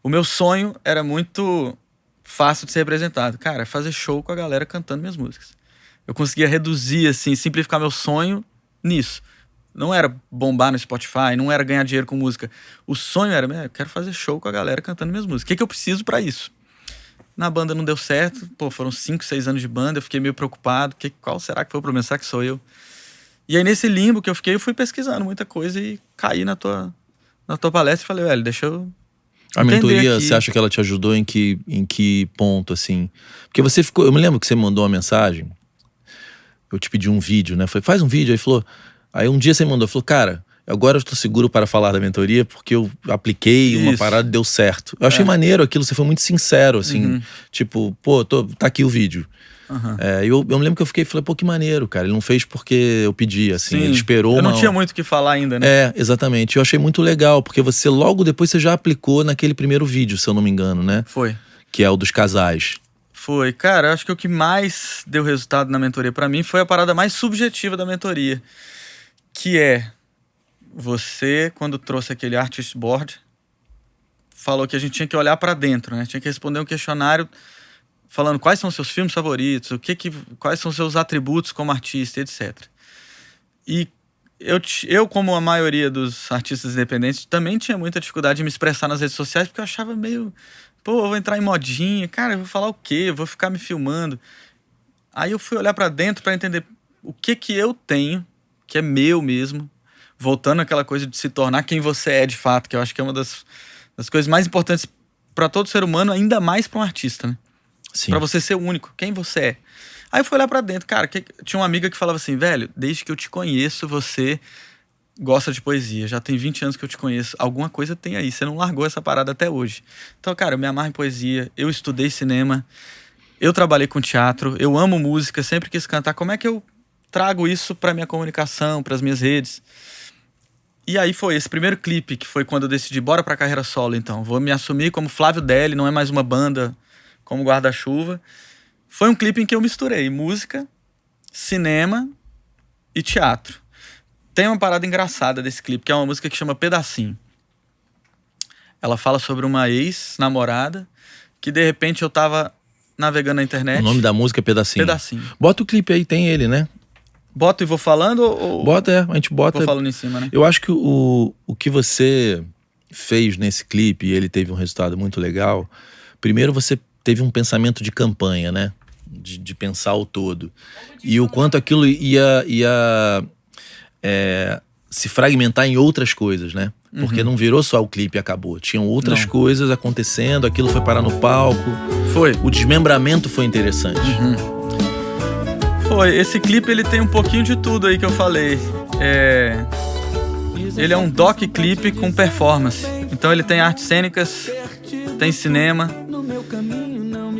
O meu sonho era muito fácil de ser representado. Cara, fazer show com a galera cantando minhas músicas. Eu conseguia reduzir, assim, simplificar meu sonho nisso. Não era bombar no Spotify, não era ganhar dinheiro com música. O sonho era, eu quero fazer show com a galera cantando minhas músicas. O que eu preciso pra isso? Na banda não deu certo. Foram 5, 6 anos de banda, eu fiquei meio preocupado. Qual será que foi o problema? Será que sou eu? E aí, nesse limbo que eu fiquei, eu fui pesquisando muita coisa e caí na tua palestra e falei, velho, deixa eu A mentoria, aqui. você acha que ela te ajudou em que ponto, assim? Porque você ficou... Eu me lembro que você me mandou uma mensagem, eu te pedi um vídeo, né? Falei, faz um vídeo. Aí um dia você me mandou, falou, cara, agora eu estou seguro para falar da mentoria porque eu apliquei uma parada e deu certo. Eu achei maneiro aquilo, você foi muito sincero, assim. Tipo, tá aqui o vídeo. Eu me lembro que eu falei, que maneiro, cara. Ele não fez porque eu pedi, assim. Sim. Ele esperou Eu não tinha muito o que falar ainda, né? Exatamente. Eu achei muito legal, porque você logo depois você já aplicou naquele primeiro vídeo, se eu não me engano, né? Foi. Que é o dos casais. Foi. Cara, eu acho que o que mais deu resultado na mentoria pra mim foi a parada mais subjetiva da mentoria. Que é, você, quando trouxe aquele artist board, falou que a gente tinha que olhar pra dentro, né? Tinha que responder um questionário falando quais são os seus filmes favoritos, quais são os seus atributos como artista, etc. E eu, como a maioria dos artistas independentes, também tinha muita dificuldade de me expressar nas redes sociais, porque eu achava meio... eu vou entrar em modinha, cara, eu vou falar o quê? Eu vou ficar me filmando. Aí eu fui olhar pra dentro pra entender o que eu tenho, que é meu mesmo, voltando àquela coisa de se tornar quem você é de fato, que eu acho que é uma das coisas mais importantes pra todo ser humano, ainda mais pra um artista, né? Sim. Pra você ser único, quem você é. Aí eu fui olhar pra dentro, cara, tinha uma amiga que falava assim, velho, desde que eu te conheço, você gosta de poesia, já tem 20 anos que eu te conheço, alguma coisa tem aí, você não largou essa parada até hoje. Então, cara, eu me amarro em poesia, eu estudei cinema, eu trabalhei com teatro, eu amo música, sempre quis cantar, como é que eu trago isso pra minha comunicação, pras minhas redes? E aí foi esse primeiro clipe, que foi quando eu decidi, bora pra carreira solo, então, vou me assumir como Flávio Deli, não é mais uma banda como Guarda-Chuva. Foi um clipe em que eu misturei música, cinema e teatro. Tem uma parada engraçada desse clipe, que é uma música que chama Pedacinho. Ela fala sobre uma ex-namorada que, de repente, eu tava navegando na internet. O nome da música é Pedacinho. Pedacinho. Bota o clipe aí, tem ele, né? Boto e vou falando ou A gente bota. vou falando em cima, né? Eu acho que o que você fez nesse clipe, e ele teve um resultado muito legal. Primeiro, você teve um pensamento de campanha, né? De pensar o todo. E o quanto aquilo ia se fragmentar em outras coisas, né? Porque não virou só o clipe e acabou. Tinham outras coisas acontecendo, aquilo foi parar no palco. Foi. O desmembramento foi interessante. Foi. Esse clipe, ele tem um pouquinho de tudo aí que eu falei. Ele é um doc-clipe com performance. Então ele tem artes cênicas, tem cinema.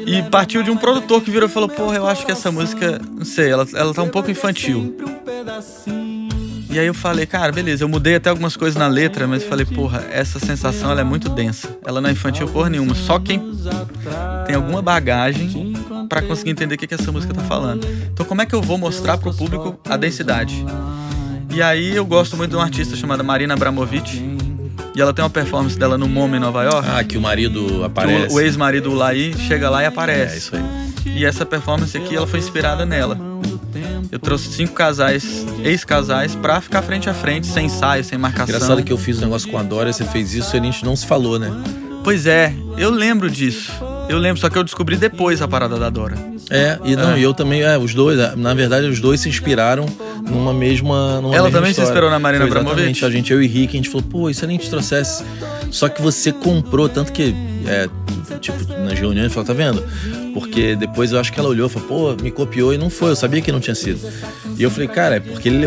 E partiu de um produtor que virou e falou: porra, eu acho que essa música, não sei, ela tá um pouco infantil. E aí eu falei, cara, beleza, eu mudei até algumas coisas na letra, mas falei, porra, essa sensação ela é muito densa. Ela não é infantil porra nenhuma. Só quem tem alguma bagagem pra conseguir entender o que essa música tá falando. Então como é que eu vou mostrar pro público a densidade? E aí eu gosto muito de uma artista chamada Marina Abramovic. E ela tem uma performance dela no MoMA em Nova York. Ah, que o marido aparece. O ex-marido Ulaí chega lá e aparece. É, isso aí. E essa performance aqui, ela foi inspirada nela. Eu trouxe 5 casais, ex-casais, pra ficar frente a frente, sem ensaio, sem marcação. Engraçado que eu fiz um negócio com a Dória, você fez isso e a gente não se falou, né? Pois é, eu lembro disso. Eu lembro, só que eu descobri depois a parada da Dora. E eu também, os dois, na verdade, os dois se inspiraram numa mesma Ela mesma também história. se inspirou na Marina Foi exatamente, Abramovic? eu e Rick, a gente falou, pô, e se a gente trouxesse... Só que você comprou, tanto que, tipo, nas reuniões, falou, tá vendo? Porque depois eu acho que ela olhou e falou, pô, me copiou, e não foi, eu sabia que não tinha sido. E eu falei, cara, é porque ele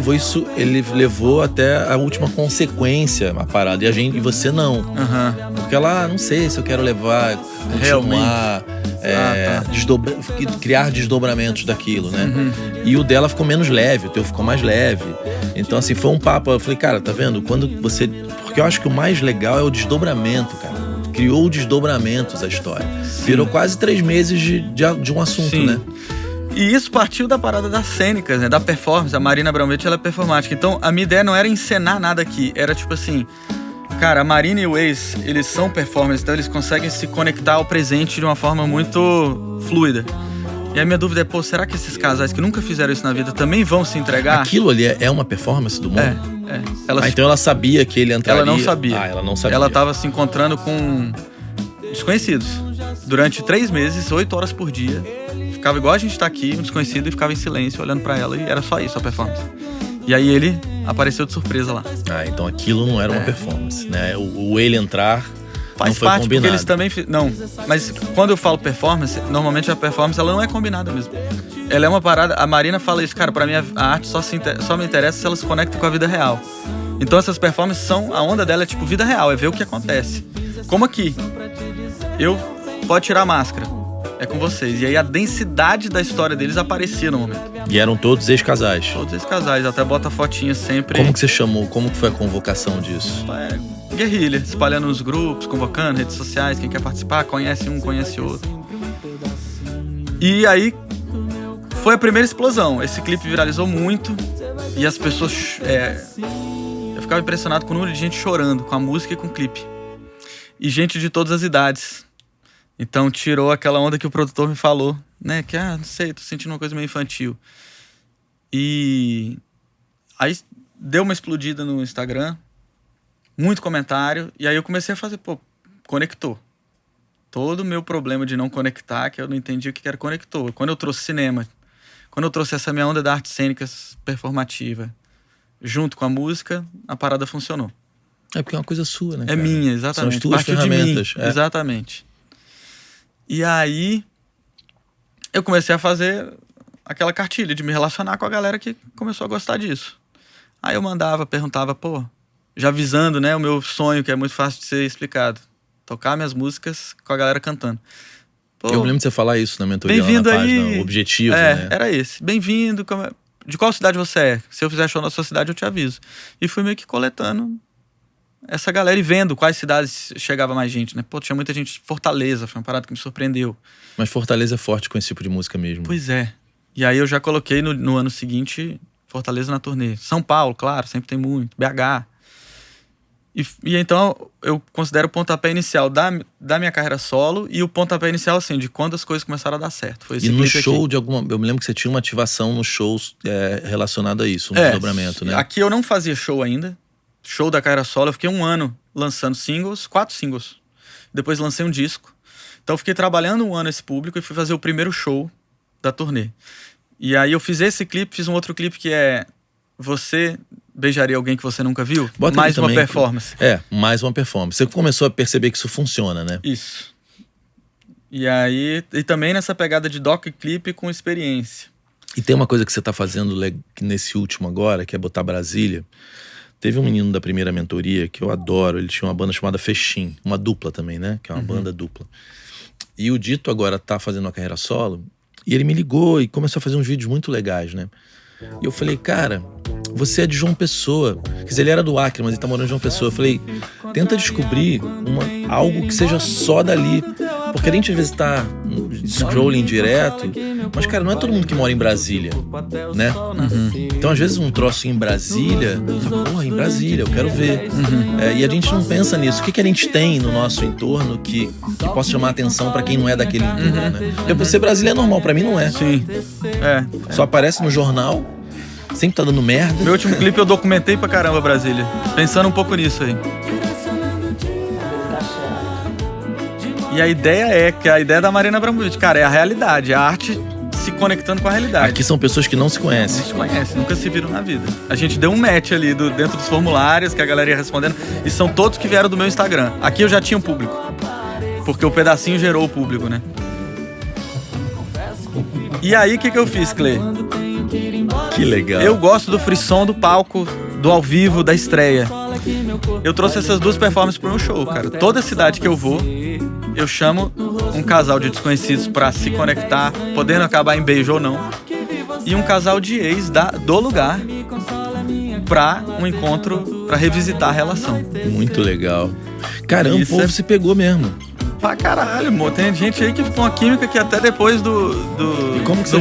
levou até a última consequência, a parada, e você não. Porque ela, não sei se eu quero levar, continuar, criar desdobramentos daquilo, né? E o dela ficou menos leve, o teu ficou mais leve. Então, assim, foi um papo. Eu falei, cara, tá vendo? Porque eu acho que o mais legal é o desdobramento, cara. Criou desdobramentos a história. Virou quase 3 meses de um assunto, Sim. né? E isso partiu da parada das cênicas, né? Da performance. A Marina Abramovic, ela é performática. Então, a minha ideia não era encenar nada aqui. Era tipo assim... Cara, a Marina e o ex, eles são performers, então eles conseguem se conectar ao presente de uma forma muito fluida. E a minha dúvida é, pô, será que esses casais que nunca fizeram isso na vida também vão se entregar? Aquilo ali é uma performance do mundo? Então ela sabia que ele entraria... Ela não sabia. Ela não sabia. Ela tava se encontrando com desconhecidos. Durante 3 meses, 8 horas por dia. Ficava igual a gente tá aqui, um desconhecido, e ficava em silêncio, olhando pra ela. E era só isso, a performance. E aí ele apareceu de surpresa lá. Então aquilo não era uma performance, né? O ele entrar faz não foi parte, combinado. porque eles também... Não, mas quando eu falo performance, normalmente a performance ela não é combinada mesmo. Ela é uma parada... A Marina fala isso, cara, pra mim a arte só me interessa se ela se conecta com a vida real. Então essas performances são... A onda dela é tipo vida real, é ver o que acontece. Como aqui. Pode tirar a máscara. É com vocês. E aí a densidade da história deles aparecia no momento. E eram todos ex-casais. Todos ex-casais, até bota fotinha sempre. Como que você chamou? Como que foi a convocação disso? Guerrilha, espalhando nos grupos, convocando, redes sociais, quem quer participar, conhece um, conhece outro. E aí foi a primeira explosão. Esse clipe viralizou muito e as pessoas... eu ficava impressionado com o número de gente chorando com a música e com o clipe. E gente de todas as idades. Então tirou aquela onda que o produtor me falou, né? Que, não sei, tô sentindo uma coisa meio infantil. E aí deu uma explodida no Instagram, muito comentário, e aí eu comecei a fazer, conectou. Todo o meu problema de não conectar, que eu não entendia o que era conectou. Quando eu trouxe cinema, quando eu trouxe essa minha onda da arte cênica performativa, junto com a música, a parada funcionou. É porque é uma coisa sua, né? É minha, exatamente. São as tuas partiu ferramentas. de mim, exatamente. E aí, eu comecei a fazer aquela cartilha de me relacionar com a galera que começou a gostar disso. Aí eu mandava, perguntava, já avisando, né, o meu sonho, que é muito fácil de ser explicado. Tocar minhas músicas com a galera cantando. Eu me lembro de você falar isso na mentoria lá na página, o objetivo, né? Era esse. Bem-vindo. De qual cidade você é? Se eu fizer show na sua cidade, eu te aviso. E fui meio que coletando essa galera e vendo quais cidades chegava mais gente, né? Tinha muita gente de Fortaleza, foi uma parada que me surpreendeu. Mas Fortaleza é forte com esse tipo de música mesmo. Pois é. E aí eu já coloquei no ano seguinte Fortaleza na turnê. São Paulo, claro, sempre tem muito. BH. E então eu considero o pontapé inicial da minha carreira solo e o pontapé inicial, assim, de quando as coisas começaram a dar certo. Foi esse E no clipe show aqui. eu me lembro que você tinha uma ativação nos shows relacionada a isso, um desdobramento, né? Aqui eu não fazia show ainda. Show da carreira solo, eu fiquei 1 ano lançando 4 singles. Depois lancei um disco. Então eu fiquei trabalhando 1 ano esse público e fui fazer o primeiro show da turnê. E aí eu fiz esse clipe, fiz um outro clipe que é Você Beijaria Alguém Que Você Nunca Viu? Bota Mais aqui uma também, performance. Mais uma performance. Você começou a perceber que isso funciona, né? Isso. E aí, e também nessa pegada de doc clipe com experiência. E tem uma coisa que você tá fazendo nesse último agora, que é botar Brasília. Teve um menino da primeira mentoria que eu adoro, ele tinha uma banda chamada Fechim, uma dupla também, né? Que é uma banda dupla. E o Dito agora tá fazendo uma carreira solo, e ele me ligou e começou a fazer uns vídeos muito legais, né? E eu falei, cara, você é de João Pessoa. Quer dizer, ele era do Acre, mas ele tá morando em João Pessoa. Eu falei, tenta descobrir algo que seja só dali. Porque a gente às vezes tá scrolling direto, mas, cara, não é todo mundo que mora em Brasília, né? Então, às vezes, um troço em Brasília, porra, em Brasília, eu quero ver. E a gente não pensa nisso. O que a gente tem no nosso entorno que possa chamar atenção pra quem não é daquele entorno, né? Porque pra você, Brasília é normal, pra mim não é. Sim. Só aparece no jornal, sempre tá dando merda. Meu último clipe eu documentei pra caramba Brasília. Pensando um pouco nisso aí. E a ideia da Marina Abramovic, cara, é a realidade, a arte se conectando com a realidade. Aqui são pessoas que não se conhecem. Não se conhecem, nunca se viram na vida. A gente deu um match ali dentro dos formulários que a galera ia respondendo, e são todos que vieram do meu Instagram. Aqui eu já tinha um público, porque o pedacinho gerou o público, né? E aí, o que eu fiz, Clay? Que legal. Eu gosto do frisson do palco, do ao vivo, da estreia. Eu trouxe essas 2 performances pro meu show, cara. Toda cidade que eu vou, eu chamo um casal de desconhecidos pra se conectar, podendo acabar em beijo ou não, e um casal de ex do lugar pra um encontro, pra revisitar a relação. Muito legal. Caramba, Isso o povo se pegou mesmo. Pra caralho, amor. Tem gente aí que ficou uma química que até depois do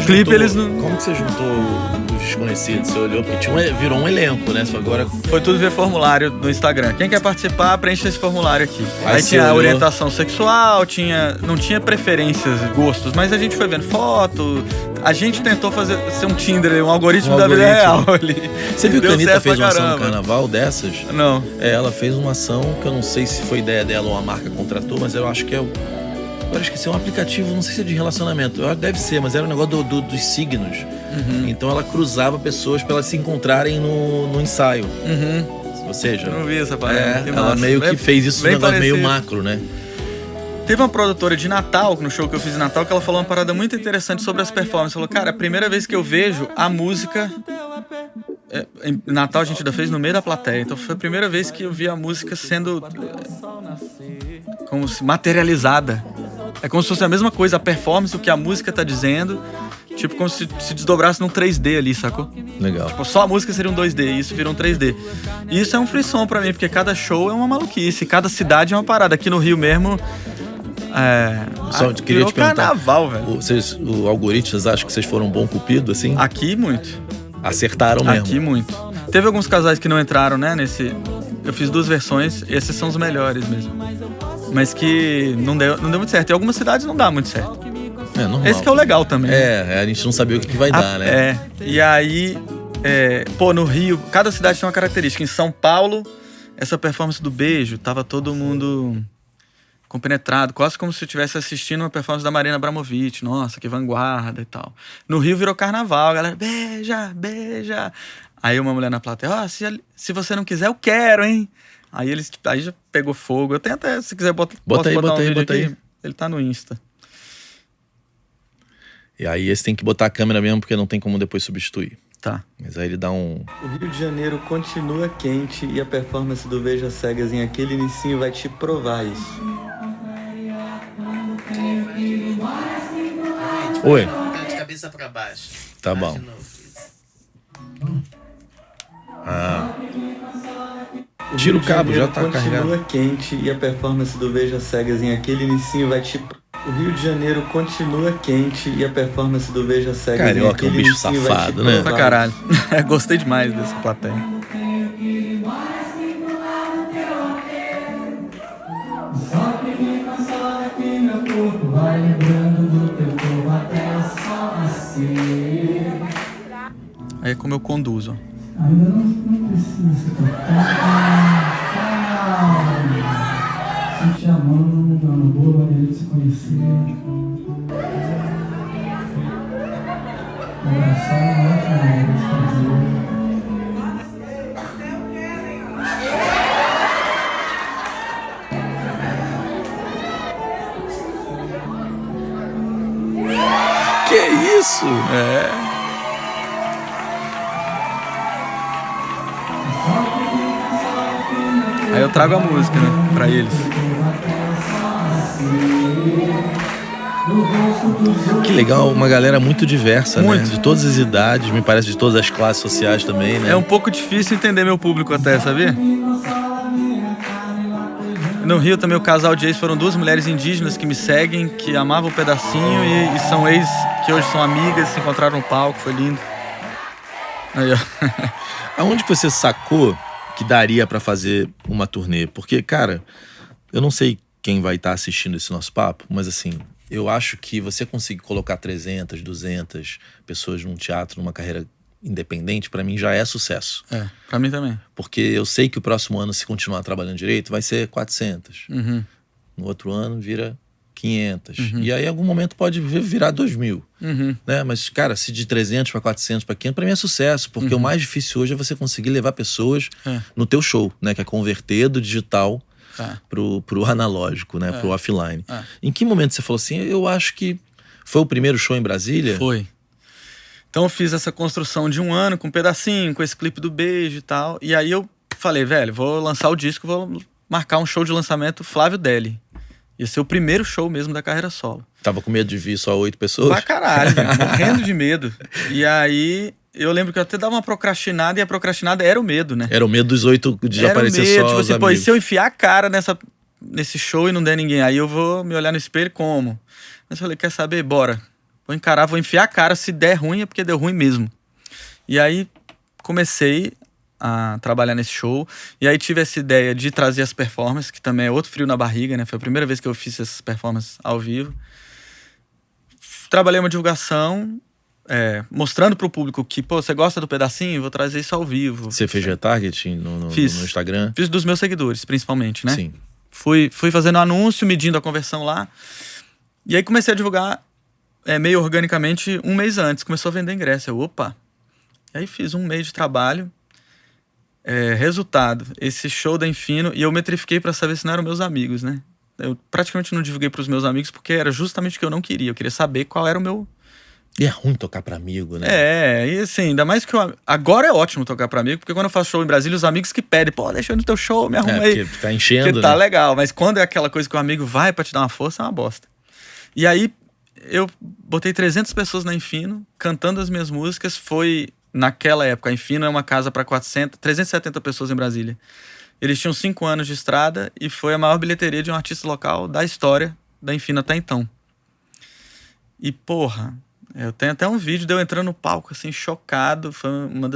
clipe eles não... Como que você juntou os desconhecidos? Você olhou, porque virou um elenco, né? Só agora... Foi tudo ver formulário no Instagram. Quem quer participar, preenche esse formulário aqui. Aí tinha olhou... orientação sexual, não tinha preferências, gostos, mas a gente foi vendo foto. A gente tentou ser um Tinder, um algoritmo da vida real ali. Você viu que a Anitta fez uma ação no caramba. carnaval dessas? Não. Ela fez uma ação que eu não sei se foi ideia dela ou a marca contratou, mas eu acho que agora esqueci, é um aplicativo, não sei se é de relacionamento. Deve ser, mas era um negócio dos signos. Então ela cruzava pessoas pra elas se encontrarem no ensaio. Ou seja, Eu não vi essa parada. ela meio que fez isso num negócio meio macro, né? Teve uma produtora de Natal, no show que eu fiz em Natal, que ela falou uma parada muito interessante sobre as performances. Falou, cara, a primeira vez que eu vejo a música... Em Natal a gente ainda fez no meio da plateia. Então foi a primeira vez que eu vi a música sendo... como se materializada. É como se fosse a mesma coisa, a performance, o que a música tá dizendo. Tipo, como se desdobrasse num 3D ali, sacou? Legal. Tipo, só a música seria um 2D e isso virou um 3D. E isso é um frisson pra mim, porque cada show é uma maluquice, cada cidade é uma parada. Aqui no Rio mesmo... Só queria te perguntar, carnaval, velho. O algoritmo, vocês acham que vocês foram um bom cupido, assim? Aqui, muito. Acertaram mesmo. Aqui, muito. Teve alguns casais que não entraram, né, Eu fiz 2 versões, e esses são os melhores mesmo. Mas que não deu muito certo. Em algumas cidades não dá muito certo. É normal. Esse que é o legal também. A gente não sabia o que vai dar, né? E aí, no Rio, cada cidade tem uma característica. Em São Paulo, essa performance do beijo, tava todo mundo compenetrado, quase como se estivesse assistindo uma performance da Marina Abramovic. Nossa, que vanguarda e tal. No Rio virou carnaval, a galera, beija, beija. Aí uma mulher na plateia, se você não quiser, eu quero, hein? Aí já pegou fogo. Eu tenho até, se quiser, posso botar um vídeo aqui. Ele tá no Insta. E aí esse tem que botar a câmera mesmo, porque não tem como depois substituir. Tá. Mas aí ele dá um... O Rio de Janeiro continua quente e a performance do Veja Cegas em aquele inicinho vai te provar isso. Oi. Tá de cabeça pra baixo. Tá bom. Tira o cabo, já tá continua carregado. Quente e a performance do Veja Cegas em aquele inicinho vai te... O Rio de Janeiro continua quente e a performance do Veja Cegas em Carioca é um aquele bicho inicinho vai te safado, né? provar Pra caralho. Gostei demais dessa plateia. Aí é como eu conduzo. Ainda não precisa se tocar. Se te amando, dando boa maneira de se conhecer. Abraçar é uma ótima maneira de se fazer. Que isso? Aí eu trago a música, né, pra eles. Que legal, uma galera muito diversa, Muito. né? De todas as idades, me parece de todas as classes sociais também, né? É um pouco difícil entender meu público até, sabia? No Rio também o casal de ex foram 2 mulheres indígenas que me seguem, que amavam o pedacinho e são ex que hoje são amigas, se encontraram no palco, foi lindo. Aí, ó. Aonde que você sacou que daria pra fazer uma turnê? Porque, cara, eu não sei quem vai estar assistindo esse nosso papo, mas assim, eu acho que você conseguir colocar 300, 200 pessoas num teatro, numa carreira independente, pra mim já é sucesso. É, pra mim também. Porque eu sei que o próximo ano, se continuar trabalhando direito, vai ser 400. Uhum. No outro ano vira 500. E aí, em algum momento, pode virar 2.000. Uhum. Né? Mas, cara, se de 300 para 400 para 500, pra mim é sucesso. Porque o mais difícil hoje é você conseguir levar pessoas no teu show, né? Que é converter do digital pro analógico, né? Pro offline. Em que momento você falou assim, eu acho que foi o primeiro show em Brasília? Foi. Então eu fiz essa construção de 1 ano com um pedacinho, com esse clipe do beijo e tal. E aí eu falei, velho, vou lançar o disco, vou marcar um show de lançamento Flávio Deli. Ia ser o primeiro show mesmo da carreira solo. Tava com medo de vir só 8 pessoas? Pra caralho, morrendo de medo. E aí eu lembro que eu até dava uma procrastinada e a procrastinada era o medo, né? Era o medo dos 8 de Era aparecer o medo, só tipo os assim, pô, e amigos. se eu enfiar a cara nesse show e não der ninguém, aí eu vou me olhar no espelho como? Mas eu falei, quer saber? Bora. Vou encarar, vou enfiar a cara. Se der ruim, é porque deu ruim mesmo. E aí comecei a trabalhar nesse show. E aí tive essa ideia de trazer as performances, que também é outro frio na barriga, né? Foi a primeira vez que eu fiz essas performances ao vivo. Trabalhei uma divulgação, mostrando pro público que, pô, você gosta do pedacinho? Vou trazer isso ao vivo. Você fez retargeting no Instagram? Fiz dos meus seguidores, principalmente, né? Sim. Fui fazendo anúncio, medindo a conversão lá. E aí comecei a divulgar meio organicamente 1 mês antes. Começou a vender ingresso. Eu, opa! E aí fiz 1 mês de trabalho. Resultado, esse show da Infino. E eu metrifiquei pra saber se não eram meus amigos, né? Eu praticamente não divulguei pros meus amigos porque era justamente o que eu não queria. Eu queria saber qual era o meu... E é ruim tocar pra amigo, né? E assim, ainda mais que agora é ótimo tocar pra amigo, porque quando eu faço show em Brasília, os amigos que pedem, pô, deixa eu ir no teu show, me arruma aí. Porque tá enchendo, porque tá né? legal, mas quando é aquela coisa que o amigo vai pra te dar uma força, é uma bosta. E aí, eu botei 300 pessoas na Infino, cantando as minhas músicas. Foi, naquela época, a Infino é uma casa pra 370 pessoas em Brasília. Eles tinham 5 anos de estrada e foi a maior bilheteria de um artista local da história da Infino até então. E, porra, eu tenho até um vídeo de eu entrando no palco, assim, chocado. Foi um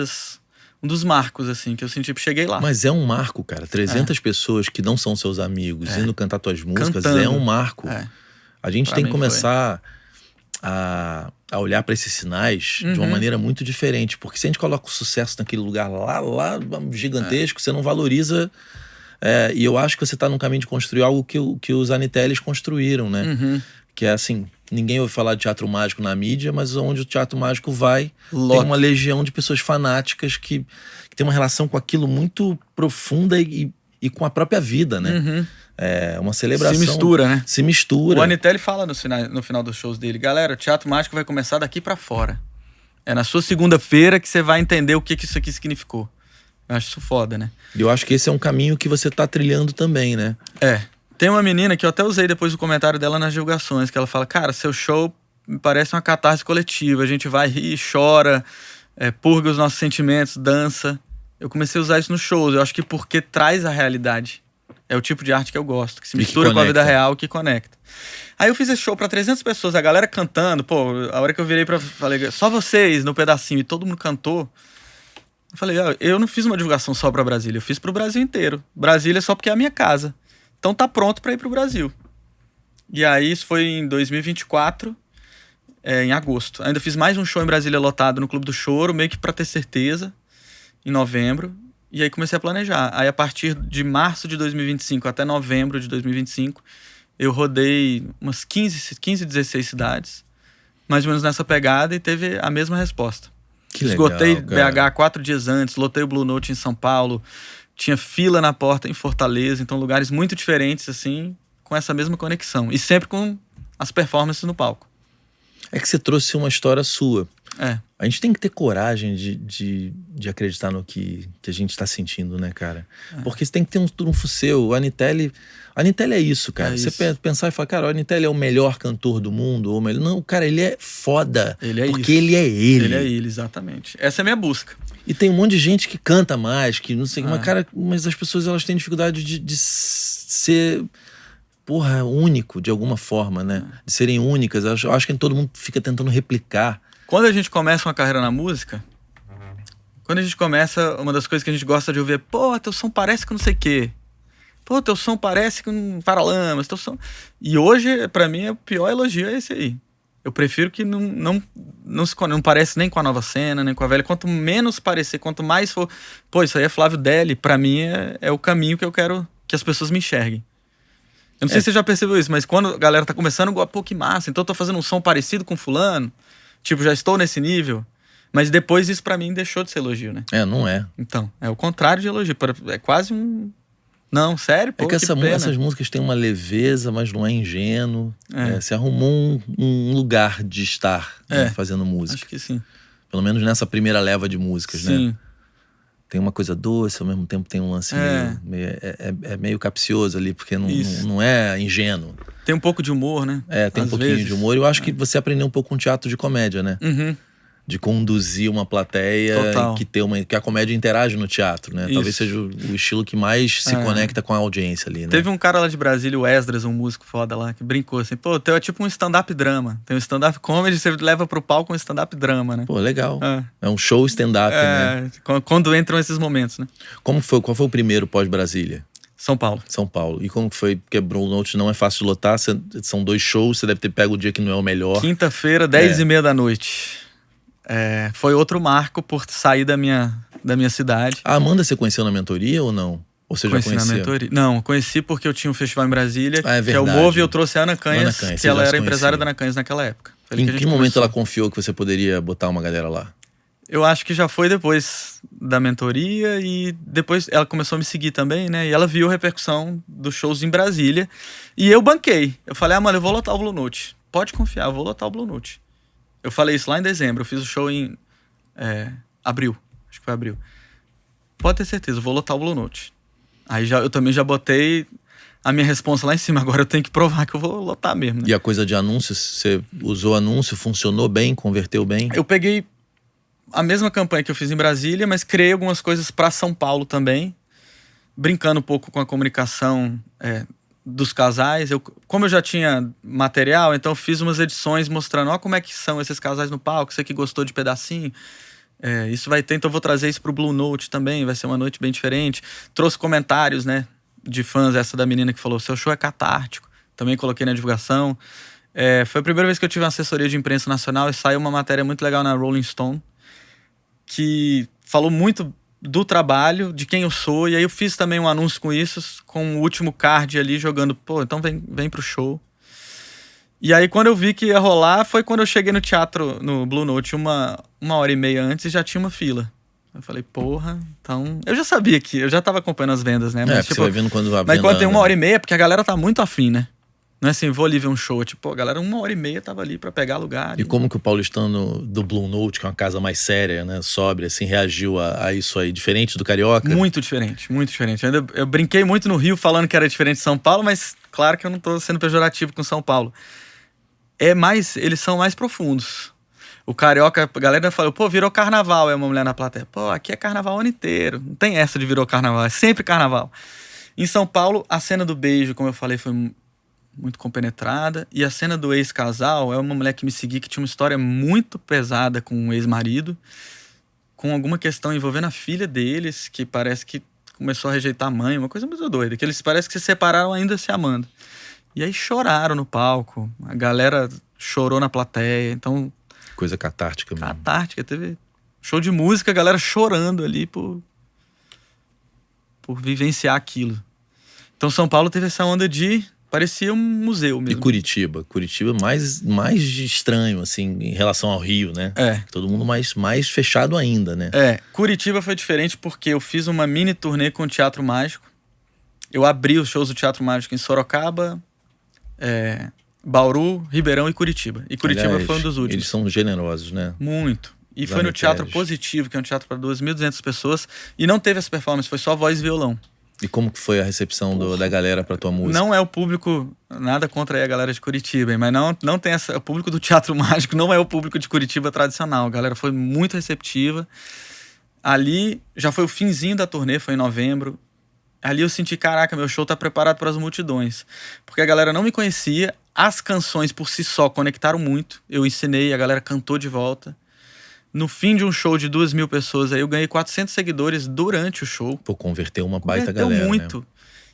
dos marcos, assim, que eu senti. Cheguei lá. Mas é um marco, cara. 300 pessoas que não são seus amigos indo cantar tuas músicas Cantando. é um marco. A gente Pra tem que mim começar a olhar para esses sinais de uma maneira muito diferente. Porque se a gente coloca o sucesso naquele lugar lá gigantesco, você não valoriza. E eu acho que você tá num caminho de construir algo que os Aniteles construíram, né? Que é assim, ninguém ouve falar de teatro mágico na mídia, mas onde o teatro mágico vai, tem uma legião de pessoas fanáticas que tem uma relação com aquilo muito profunda e com a própria vida, né? É uma celebração. Se mistura, né? Se mistura. O Anitelli fala no final dos shows dele, galera, o teatro mágico vai começar daqui pra fora. É na sua segunda-feira que você vai entender o que isso aqui significou. Eu acho isso foda, né? E eu acho que esse é um caminho que você tá trilhando também, né? Tem uma menina que eu até usei depois o comentário dela nas divulgações, que ela fala, cara, seu show me parece uma catarse coletiva, a gente vai rir, chora, purga os nossos sentimentos, dança. Eu comecei a usar isso nos shows, eu acho que porque traz a realidade. É o tipo de arte que eu gosto, que se mistura com a vida real, que conecta. Aí eu fiz esse show pra 300 pessoas, a galera cantando, pô, a hora que eu virei falei, só vocês no pedacinho, e todo mundo cantou. Eu falei, eu não fiz uma divulgação só pra Brasília, eu fiz pro Brasil inteiro. Brasília é só porque é a minha casa. Então tá pronto pra ir pro Brasil. E aí isso foi em 2024. em agosto. Ainda fiz mais um show em Brasília lotado no Clube do Choro, meio que pra ter certeza, em novembro. E aí comecei a planejar. Aí a partir de março de 2025 até novembro de 2025, eu rodei umas 15, 16 cidades, mais ou menos nessa pegada, e teve a mesma resposta. Que legal, Esgotei cara. BH 4 dias antes, lotei o Blue Note em São Paulo, tinha fila na porta em Fortaleza, então lugares muito diferentes, assim, com essa mesma conexão. E sempre com as performances no palco. É que você trouxe uma história sua. É. A gente tem que ter coragem de acreditar no que a gente tá sentindo, né, cara? Porque você tem que ter um trunfo seu. A Anittele é isso, cara. É você isso. pensar e falar, cara, o Anittele é o melhor cantor do mundo, ou o melhor... Não, cara, ele é foda. Ele é porque isso. ele é ele. Ele é ele, exatamente. Essa é a minha busca. E tem um monte de gente que canta mais, que não sei... Mas, cara, mas as pessoas, elas têm dificuldade de ser... Porra, único, de alguma forma, né? De serem únicas. Eu acho que todo mundo fica tentando replicar. Quando a gente começa uma carreira na música, quando a gente começa, uma das coisas que a gente gosta de ouvir é: pô, teu som parece com não sei o quê. Pô, teu som parece com Paralamas, teu som... E hoje, pra mim, o pior elogio é esse aí. Eu prefiro que não parece nem com a nova cena, nem com a velha. Quanto menos parecer, quanto mais for... Pô, isso aí é Flávio Deli. Pra mim, é o caminho que eu quero que as pessoas me enxerguem. Eu não sei se você já percebeu isso, mas quando a galera tá começando, pô, que massa, então eu tô fazendo um som parecido com fulano, tipo, já estou nesse nível, mas depois isso pra mim deixou de ser elogio, né? Não é. Então, é o contrário de elogio, é quase um... Não, sério, pô, É que pena. essas músicas têm uma leveza, mas não é ingênuo. Você arrumou um lugar de estar né, fazendo música. Acho que sim. Pelo menos nessa primeira leva de músicas, Sim. né? Tem uma coisa doce, ao mesmo tempo tem um lance meio capcioso ali, porque não é ingênuo. Tem um pouco de humor, né? Tem um Às pouquinho vezes. de humor. Eu acho que você aprendeu um pouco com teatro de comédia, né? Uhum. De conduzir uma plateia Total. que a comédia interage no teatro, né? Isso. Talvez seja o estilo que mais se conecta com a audiência ali, né? Teve um cara lá de Brasília, o Esdras, um músico foda lá, que brincou assim: pô, teu é tipo um stand-up drama. Tem um stand-up comedy, você leva pro palco um stand-up drama, né? Pô, legal. É um show stand-up, né? Quando entram esses momentos, né? Qual foi o primeiro pós-Brasília? São Paulo. São Paulo. E como que foi? Porque Blue Note não é fácil de lotar, são 2 shows, você deve ter pego o dia que não é o melhor. Quinta-feira, 10h30 da noite. Foi outro marco por sair da minha cidade. A Amanda você conheceu na mentoria ou não? Ou você Conheci já conhecia? na mentoria. Não, conheci porque eu tinha um festival em Brasília, é que é o verdade. Move, e eu trouxe a Ana Canhas, Ana Canhas, que você ela já era se empresária conhecia. da Ana Canhas naquela época. Foi ali Em que a gente que momento começou. ela confiou que você poderia botar uma galera lá? Eu acho que já foi depois da mentoria, e depois ela começou a me seguir também, né? E ela viu a repercussão dos shows em Brasília. E eu banquei. Eu falei: mano, eu vou lotar o Blue Note. Pode confiar, eu vou lotar o Blue Note. Eu falei isso lá em dezembro. Eu fiz o show em abril. Acho que foi abril. Pode ter certeza, eu vou lotar o Blue Note. Aí eu também já botei a minha responsa lá em cima. Agora eu tenho que provar que eu vou lotar mesmo, né? E a coisa de anúncios, você usou anúncio, funcionou bem, converteu bem? Eu peguei a mesma campanha que eu fiz em Brasília, mas criei algumas coisas para São Paulo também, brincando um pouco com a comunicação dos casais. Como eu já tinha material, então eu fiz umas edições mostrando como é que são esses casais no palco, você que gostou de pedacinho. Isso vai ter, então eu vou trazer isso pro Blue Note também, vai ser uma noite bem diferente. Trouxe comentários, né, de fãs, essa da menina que falou: seu show é catártico. Também coloquei na divulgação. Foi a primeira vez que eu tive uma assessoria de imprensa nacional, e saiu uma matéria muito legal na Rolling Stone, que falou muito do trabalho, de quem eu sou, e aí eu fiz também um anúncio com isso, com o último card ali, jogando: pô, então vem pro show. E aí quando eu vi que ia rolar, foi quando eu cheguei no teatro, no Blue Note, uma hora e meia antes, e já tinha uma fila. Eu falei: porra, então... Eu já sabia eu já tava acompanhando as vendas, né? Mas, Porque você vai vendo quando vai mas vendo quando tem a- uma hora e meia, porque a galera tá muito afim, né? Não é assim, vou ali ver um show. Tipo, a galera, 1h30 tava ali pra pegar lugar. E como que o paulistano do Blue Note, que é uma casa mais séria, né, sóbria, assim, reagiu a isso aí? Diferente do carioca? Muito diferente, muito diferente. Eu brinquei muito no Rio falando que era diferente de São Paulo, mas claro que eu não tô sendo pejorativo com São Paulo. Eles são mais profundos. O carioca, a galera falou: pô, virou carnaval. É uma mulher na plateia: pô, aqui é carnaval o ano inteiro. Não tem essa de virou carnaval, é sempre carnaval. Em São Paulo, a cena do beijo, como eu falei, foi muito compenetrada. E a cena do ex-casal é uma mulher que me seguia, que tinha uma história muito pesada com um ex-marido, com alguma questão envolvendo a filha deles, que parece que começou a rejeitar a mãe, uma coisa muito doida, que eles parece que se separaram ainda se amando. E aí choraram no palco, a galera chorou na plateia. Então, Coisa catártica mesmo. catártica, teve show de música, a galera chorando ali por vivenciar aquilo. Então São Paulo teve essa onda de... parecia um museu E mesmo. Curitiba? Curitiba mais estranho, assim, em relação ao Rio, né? Todo mundo mais fechado ainda, né? Curitiba foi diferente porque eu fiz uma mini turnê com o Teatro Mágico. Eu abri os shows do Teatro Mágico em Sorocaba, Bauru, Ribeirão e Curitiba. E Curitiba Aliás, foi um dos últimos. Eles são generosos, né? Muito. E Os foi no Teatro Anitélios. Positivo, que é um teatro para 2.200 pessoas. E não teve essa performance, foi só voz e violão. E como que foi a recepção da galera pra tua música? Não é o público, nada contra aí a galera de Curitiba, hein, mas não tem essa. O público do Teatro Mágico não é o público de Curitiba tradicional. A galera foi muito receptiva. Ali já foi o finzinho da turnê, foi em novembro. Ali eu senti, caraca, meu show tá preparado para as multidões. Porque a galera não me conhecia, as canções por si só conectaram muito. Eu ensinei, a galera cantou de volta. No fim de um show de 2.000 pessoas, aí eu ganhei 400 seguidores durante o show. Pô, converteu uma baita Converteu galera, muito. né?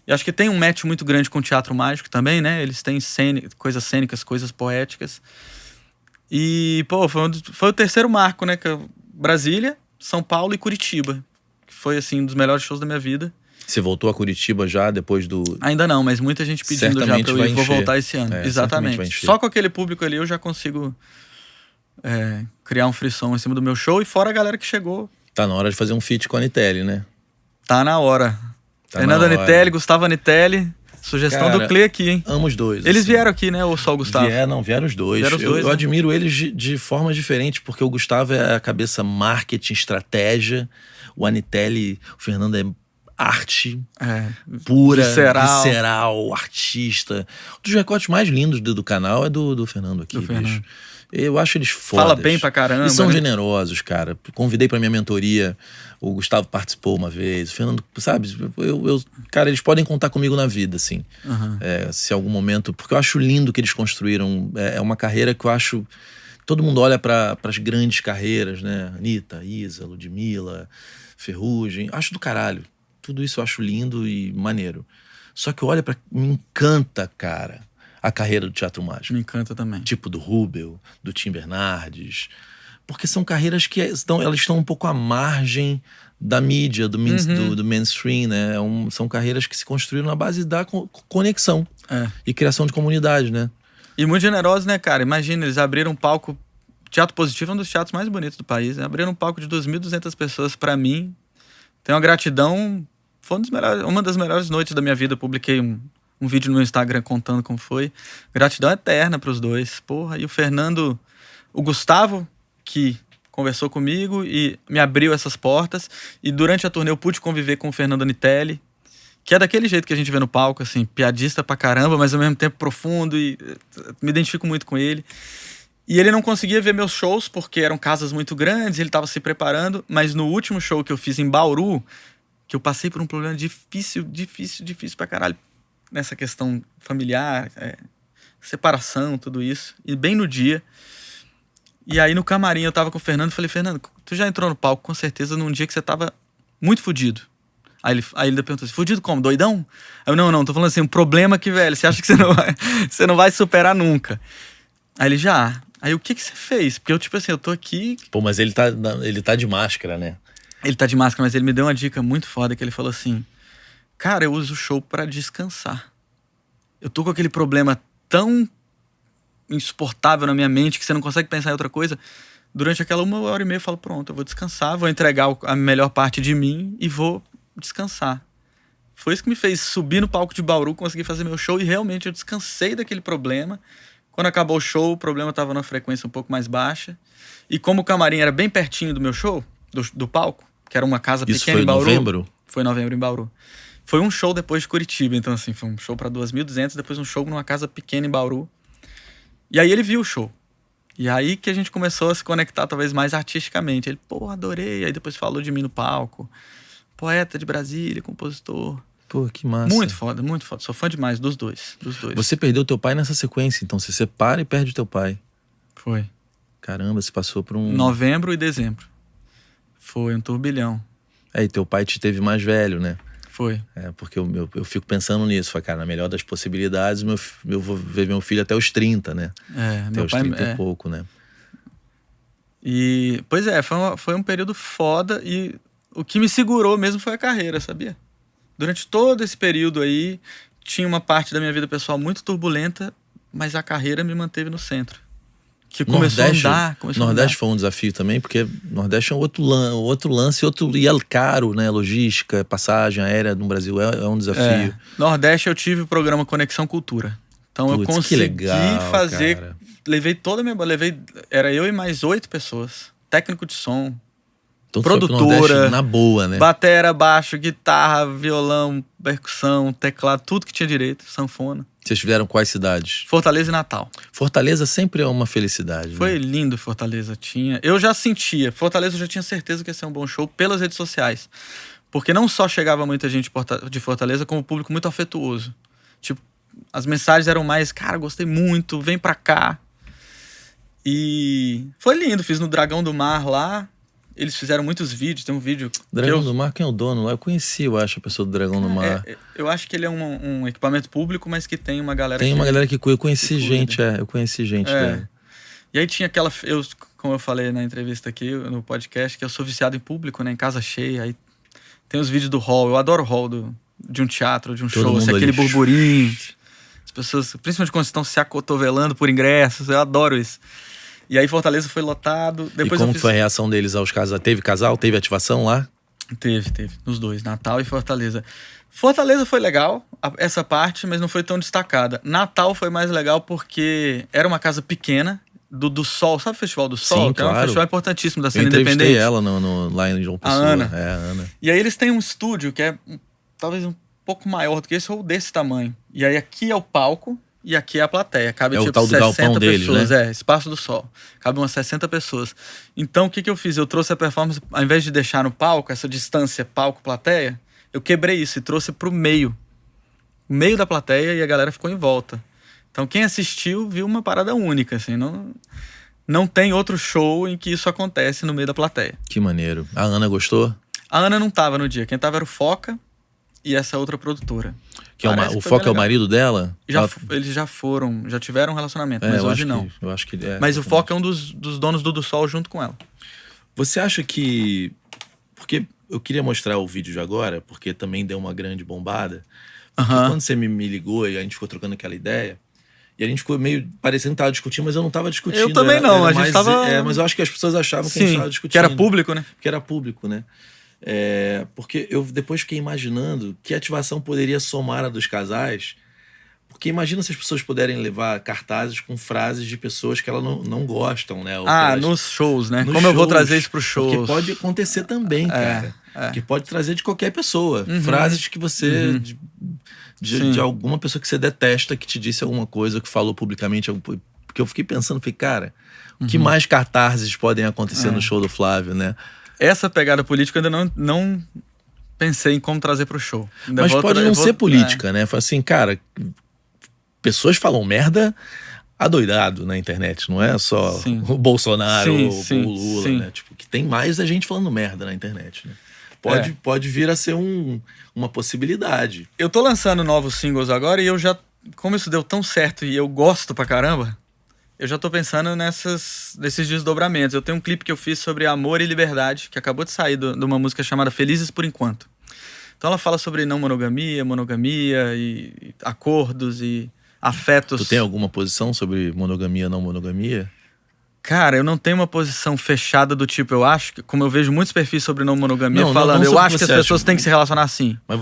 E acho que tem um match muito grande com o Teatro Mágico também, né? Eles têm coisas cênicas, coisas poéticas. E, pô, foi o terceiro marco, né? Brasília, São Paulo e Curitiba. Que foi, assim, um dos melhores shows da minha vida. Você voltou a Curitiba já depois do... Ainda não, mas muita gente pedindo Certamente já pra eu ir. vai Vou encher. voltar esse ano. Certamente vai Exatamente. encher. Só com aquele público ali eu já consigo criar um frisson em cima do meu show. E fora a galera que chegou. Tá na hora de fazer um feat com a Anitelli, né? Tá na hora. Tá Fernando na hora. Anitelli, Gustavo Anitelli. Sugestão Cara, do Cle aqui, hein? Amo os dois. Eles assim. vieram aqui, né? Ou só o Gustavo? Vieram os dois. Vieram os dois, eu né? admiro eles de formas diferentes, porque o Gustavo é a cabeça marketing, estratégia. O Anitelli, o Fernando é arte pura, visceral, artista. Um dos recortes mais lindos do canal é do Fernando aqui, Do Fernando. bicho. Eu acho eles fodas. Fala bem pra caramba, E são né? generosos, cara. Convidei pra minha mentoria, o Gustavo participou uma vez, o Fernando, sabe? Cara, eles podem contar comigo na vida, assim. Uhum. Se algum momento... Porque eu acho lindo que eles construíram. É uma carreira que eu acho... Todo mundo olha para as grandes carreiras, né? Anitta, Isa, Ludmilla, Ferrugem. Acho do caralho. Tudo isso eu acho lindo e maneiro. Só que olha me encanta, cara, a carreira do Teatro Mágico. Me encanta também. Tipo do Rubel, do Tim Bernardes. Porque são carreiras que elas estão um pouco à margem da mídia, do mainstream, né? São carreiras que se construíram na base da conexão e criação de comunidade, né? E muito generosos, né, cara? Imagina, eles abriram um palco... Teatro Positivo é um dos teatros mais bonitos do país. Né? Abriram um palco de 2.200 pessoas pra mim. Tenho uma gratidão... Foi uma das melhores noites da minha vida. Eu publiquei um vídeo no meu Instagram contando como foi. Gratidão eterna pros dois. Porra, e o Fernando... O Gustavo, que conversou comigo e me abriu essas portas. E durante a turnê eu pude conviver com o Fernando Anitelli, que é daquele jeito que a gente vê no palco, assim, piadista pra caramba, mas ao mesmo tempo profundo, e me identifico muito com ele. E ele não conseguia ver meus shows, porque eram casas muito grandes, ele tava se preparando, mas no último show que eu fiz em Bauru, que eu passei por um problema difícil pra caralho, nessa questão familiar, separação, tudo isso, e bem no dia. E aí no camarim eu tava com o Fernando e falei, Fernando, tu já entrou no palco com certeza num dia que você tava muito fudido. Aí ele perguntou assim, fudido como? Doidão? Aí eu, não, tô falando assim, um problema que, velho, você acha que você não vai superar nunca. Aí ele, já. Aí o que você fez? Porque eu, tipo assim, eu tô aqui... Pô, mas ele tá de máscara, né? Ele tá de máscara, mas ele me deu uma dica muito foda, que ele falou assim, cara, eu uso o show pra descansar. Eu tô com aquele problema tão insuportável na minha mente que você não consegue pensar em outra coisa. Durante aquela 1h30 eu falo, pronto, eu vou descansar, vou entregar a melhor parte de mim e vou descansar. Foi isso que me fez subir no palco de Bauru, conseguir fazer meu show, e realmente eu descansei daquele problema. Quando acabou o show, o problema estava numa frequência um pouco mais baixa, e como o camarim era bem pertinho do meu show, do palco, que era uma casa pequena em Bauru. Isso foi em novembro? Foi em novembro em Bauru. Foi um show depois de Curitiba, então assim, foi um show para 2.200, depois um show numa casa pequena em Bauru. E aí ele viu o show. E aí que a gente começou a se conectar talvez mais artisticamente. Ele, pô, adorei. Aí depois falou de mim no palco. Poeta de Brasília, compositor. Pô, que massa. Muito foda, muito foda. Sou fã demais dos dois. Você perdeu teu pai nessa sequência, então você separa e perde teu pai. Foi. Caramba, você passou por um... Novembro e dezembro. Foi um turbilhão. E teu pai te teve mais velho, né? Foi. Porque eu fico pensando nisso. Falei, cara, na melhor das possibilidades, eu vou ver meu filho até os 30, né? Até Meu os pai 30 e pouco, né? E, pois é, foi um período foda e o que me segurou mesmo foi a carreira, sabia? Durante todo esse período aí, tinha uma parte da minha vida pessoal muito turbulenta, mas a carreira me manteve no centro. Que começou Nordeste, a andar. Nordeste foi um desafio também, porque Nordeste é outro lance, e é caro, né? Logística, passagem aérea no Brasil é um desafio. Nordeste eu tive o programa Conexão Cultura. Então eu Putz, consegui que legal, fazer... cara. Levei toda a minha... Era eu e mais 8 pessoas. Técnico de som, Então, tu foi pro produtora, Nordeste na boa, né? batera, baixo, guitarra, violão, percussão, teclado, tudo que tinha direito, sanfona. Vocês fizeram quais cidades? Fortaleza e Natal. Fortaleza sempre é uma felicidade. Foi né? lindo Fortaleza. Eu já sentia. Fortaleza eu já tinha certeza que ia ser um bom show pelas redes sociais. Porque não só chegava muita gente de Fortaleza, como um público muito afetuoso. Tipo, as mensagens eram mais, cara, gostei muito, vem pra cá. E foi lindo. Fiz no Dragão do Mar lá. Eles fizeram muitos vídeos, tem um vídeo... Dragão do Mar, quem é o dono lá? Eu conheci, eu acho, a pessoa do Dragão do Mar. Eu acho que ele é um equipamento público, mas que tem uma galera Tem uma galera que cuida. Eu conheci que gente, cuida. eu conheci gente dela. E aí tinha aquela... como eu falei na entrevista aqui, no podcast, que eu sou viciado em público, né? Em casa cheia. Aí tem os vídeos do hall. Eu adoro o hall de um teatro, de um Todo show. Assim, mundo aquele ali. burburinho. As pessoas, principalmente quando estão se acotovelando por ingressos. Eu adoro isso. E aí Fortaleza foi lotado. Depois e como foi a reação deles aos casais? Teve casal? Teve ativação lá? Teve. Nos dois, Natal e Fortaleza. Fortaleza foi legal, essa parte, mas não foi tão destacada. Natal foi mais legal porque era uma casa pequena, do Sol. Sabe o Festival do Sol? Sim, que é um claro. festival importantíssimo da Eu cena entrevistei independente. ela lá em João Pessoa. Ana. É, a Ana. E aí eles têm um estúdio que é talvez um pouco maior do que esse ou desse tamanho. E aí aqui é o palco e aqui é a plateia. Cabe É o tipo tal do 60 galpão deles, pessoas. né? Espaço do Sol. Cabe umas 60 pessoas. Então o que eu fiz? Eu trouxe a performance, ao invés de deixar no palco, essa distância palco-plateia, eu quebrei isso e trouxe pro meio. O meio da plateia e a galera ficou em volta. Então quem assistiu viu uma parada única, assim. Não tem outro show em que isso acontece no meio da plateia. Que maneiro. A Ana gostou? A Ana não tava no dia. Quem tava era o Foca e essa outra produtora. Que o foi Foca bem é o legal. marido dela? Eles já tiveram um relacionamento, mas eu hoje acho não. Eu acho que é. Mas o Foca é um dos donos do Sol junto com ela. Você acha que... Porque eu queria mostrar o vídeo de agora, porque também deu uma grande bombada. Porque quando você me ligou e a gente ficou trocando aquela ideia, e a gente ficou meio parecendo que tava discutindo, mas eu não tava discutindo. Eu também não, a gente mais, tava... mas eu acho que as pessoas achavam que a gente tava discutindo. que era público, né? Que era público, né? Porque eu depois fiquei imaginando que ativação poderia somar a dos casais. Porque imagina se as pessoas puderem levar cartazes com frases de pessoas que elas não gostam, né? Ou Nos shows, né? nos Como eu vou shows, trazer isso pro shows? Porque pode acontecer também, cara. Que pode trazer de qualquer pessoa. Frases que você... De alguma pessoa que você detesta, que te disse alguma coisa, que falou publicamente. Porque eu fiquei pensando, cara, o que mais cartazes podem acontecer no show do Flávio, né? Essa pegada política eu ainda não pensei em como trazer pro show. Mas pode não ser política, né? Fala assim, cara, pessoas falam merda adoidado na internet, não é só o Bolsonaro ou o Lula, né? Tipo, que tem mais a gente falando merda na internet, né? Pode vir a ser uma possibilidade. Eu tô lançando novos singles agora e eu já... Como isso deu tão certo e eu gosto pra caramba, eu já tô pensando nesses desdobramentos. Eu tenho um clipe que eu fiz sobre amor e liberdade, que acabou de sair de uma música chamada Felizes por Enquanto. Então ela fala sobre não monogamia, e acordos e afetos. Tu tem alguma posição sobre monogamia, não monogamia? Cara, eu não tenho uma posição fechada do tipo, eu acho que, como eu vejo muitos perfis sobre não monogamia não eu sobre acho que as pessoas têm que se relacionar assim. Mas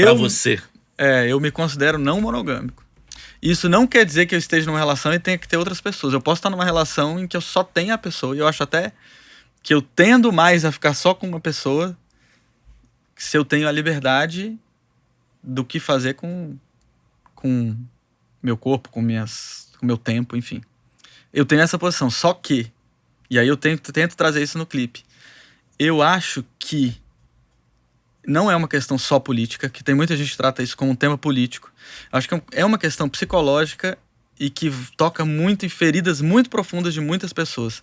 pra você. Eu me considero não monogâmico. Isso não quer dizer que eu esteja numa relação e tenha que ter outras pessoas. Eu posso estar numa relação em que eu só tenho a pessoa. E eu acho até que eu tendo mais a ficar só com uma pessoa se eu tenho a liberdade do que fazer com meu corpo, com meu tempo, enfim. Eu tenho essa posição, só que... E aí eu tento trazer isso no clipe. Eu acho que não é uma questão só política, que tem muita gente que trata isso como um tema político. Eu acho que é uma questão psicológica e que toca muito em feridas muito profundas de muitas pessoas.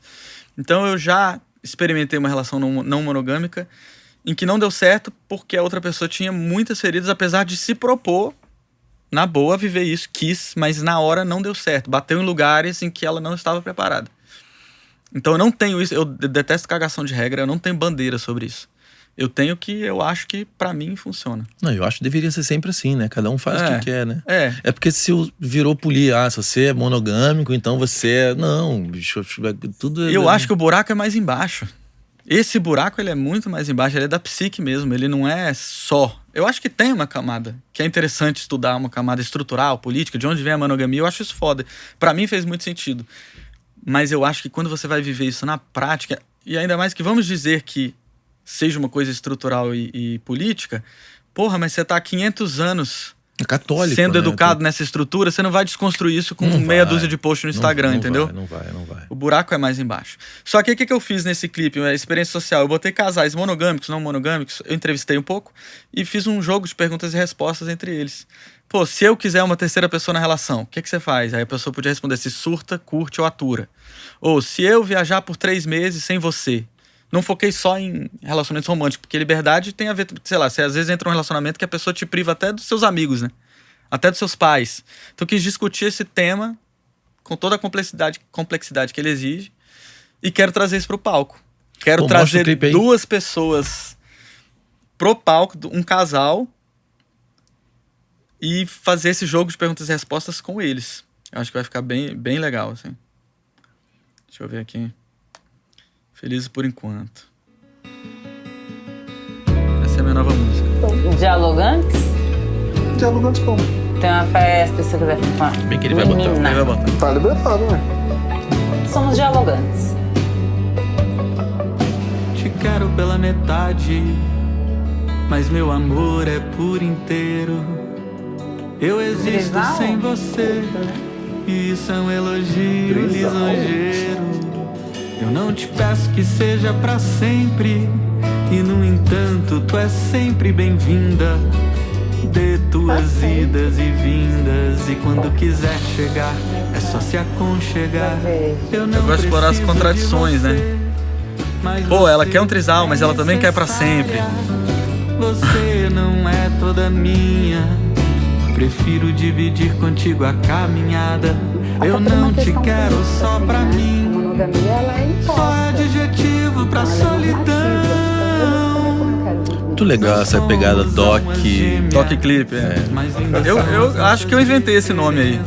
Então eu já experimentei uma relação não monogâmica em que não deu certo porque a outra pessoa tinha muitas feridas, apesar de se propor, na boa, viver isso, quis, mas na hora não deu certo. Bateu em lugares em que ela não estava preparada. Então eu não tenho isso, eu detesto cagação de regra, eu não tenho bandeira sobre isso. Eu tenho que eu acho que pra mim funciona. Não, eu acho que deveria ser sempre assim, né? Cada um faz o que quer, né? É porque se virou se você é monogâmico, então você é... Não, bicho, tudo... Eu acho que o buraco é mais embaixo. Esse buraco, ele é muito mais embaixo, ele é da psique mesmo, ele não é só... Eu acho que tem uma camada, que é interessante estudar, uma camada estrutural, política, de onde vem a monogamia, eu acho isso foda. Pra mim fez muito sentido. Mas eu acho que quando você vai viver isso na prática, e ainda mais que vamos dizer que seja uma coisa estrutural e política, porra, mas você tá há 500 anos... católico, sendo né? educado nessa estrutura, você não vai desconstruir isso com meia dúzia de posts no Instagram, entendeu? Não vai. O buraco é mais embaixo. Só que o que eu fiz nesse clipe, uma experiência social? Eu botei casais monogâmicos, não monogâmicos, eu entrevistei um pouco e fiz um jogo de perguntas e respostas entre eles. Pô, se eu quiser uma terceira pessoa na relação, o que você faz? Aí a pessoa podia responder se surta, curte ou atura. Ou se eu viajar por 3 meses sem você. Não foquei só em relacionamentos românticos, porque liberdade tem a ver, sei lá, você às vezes entra num relacionamento que a pessoa te priva até dos seus amigos, né? Até dos seus pais. Então eu quis discutir esse tema com toda a complexidade que ele exige e quero trazer isso pro palco. Quero trazer 2 pessoas pro palco, um casal, e fazer esse jogo de perguntas e respostas com eles. Eu acho que vai ficar bem, bem legal, assim. Deixa eu ver aqui. Felizes por enquanto. Essa é a minha nova música. Dialogantes? Dialogantes como? Tem uma festa, se você quiser falar. Bem que ele vai botar. Ele vai botar. Tá liberado, né? Somos dialogantes. Te quero pela metade, mas meu amor é por inteiro. Eu existo Trisal? sem você, e isso é um elogio lisonjeiro. Eu não te peço que seja pra sempre, e no entanto tu és sempre bem-vinda. Dê tuas idas e vindas, e quando quiser chegar é só se aconchegar. Eu não gosto de explorar as preciso contradições, de você, né? mas Pô, ela você quer um trisal, mas ela também quer pra sempre. Você não é toda minha, prefiro dividir contigo a caminhada. Eu não te quero só pra mim, a monogamia, ela é imposta. só adjetivo pra Ela é solidão. Muito legal essa pegada doc. Doc clipe, Eu acho que eu inventei esse nome aí.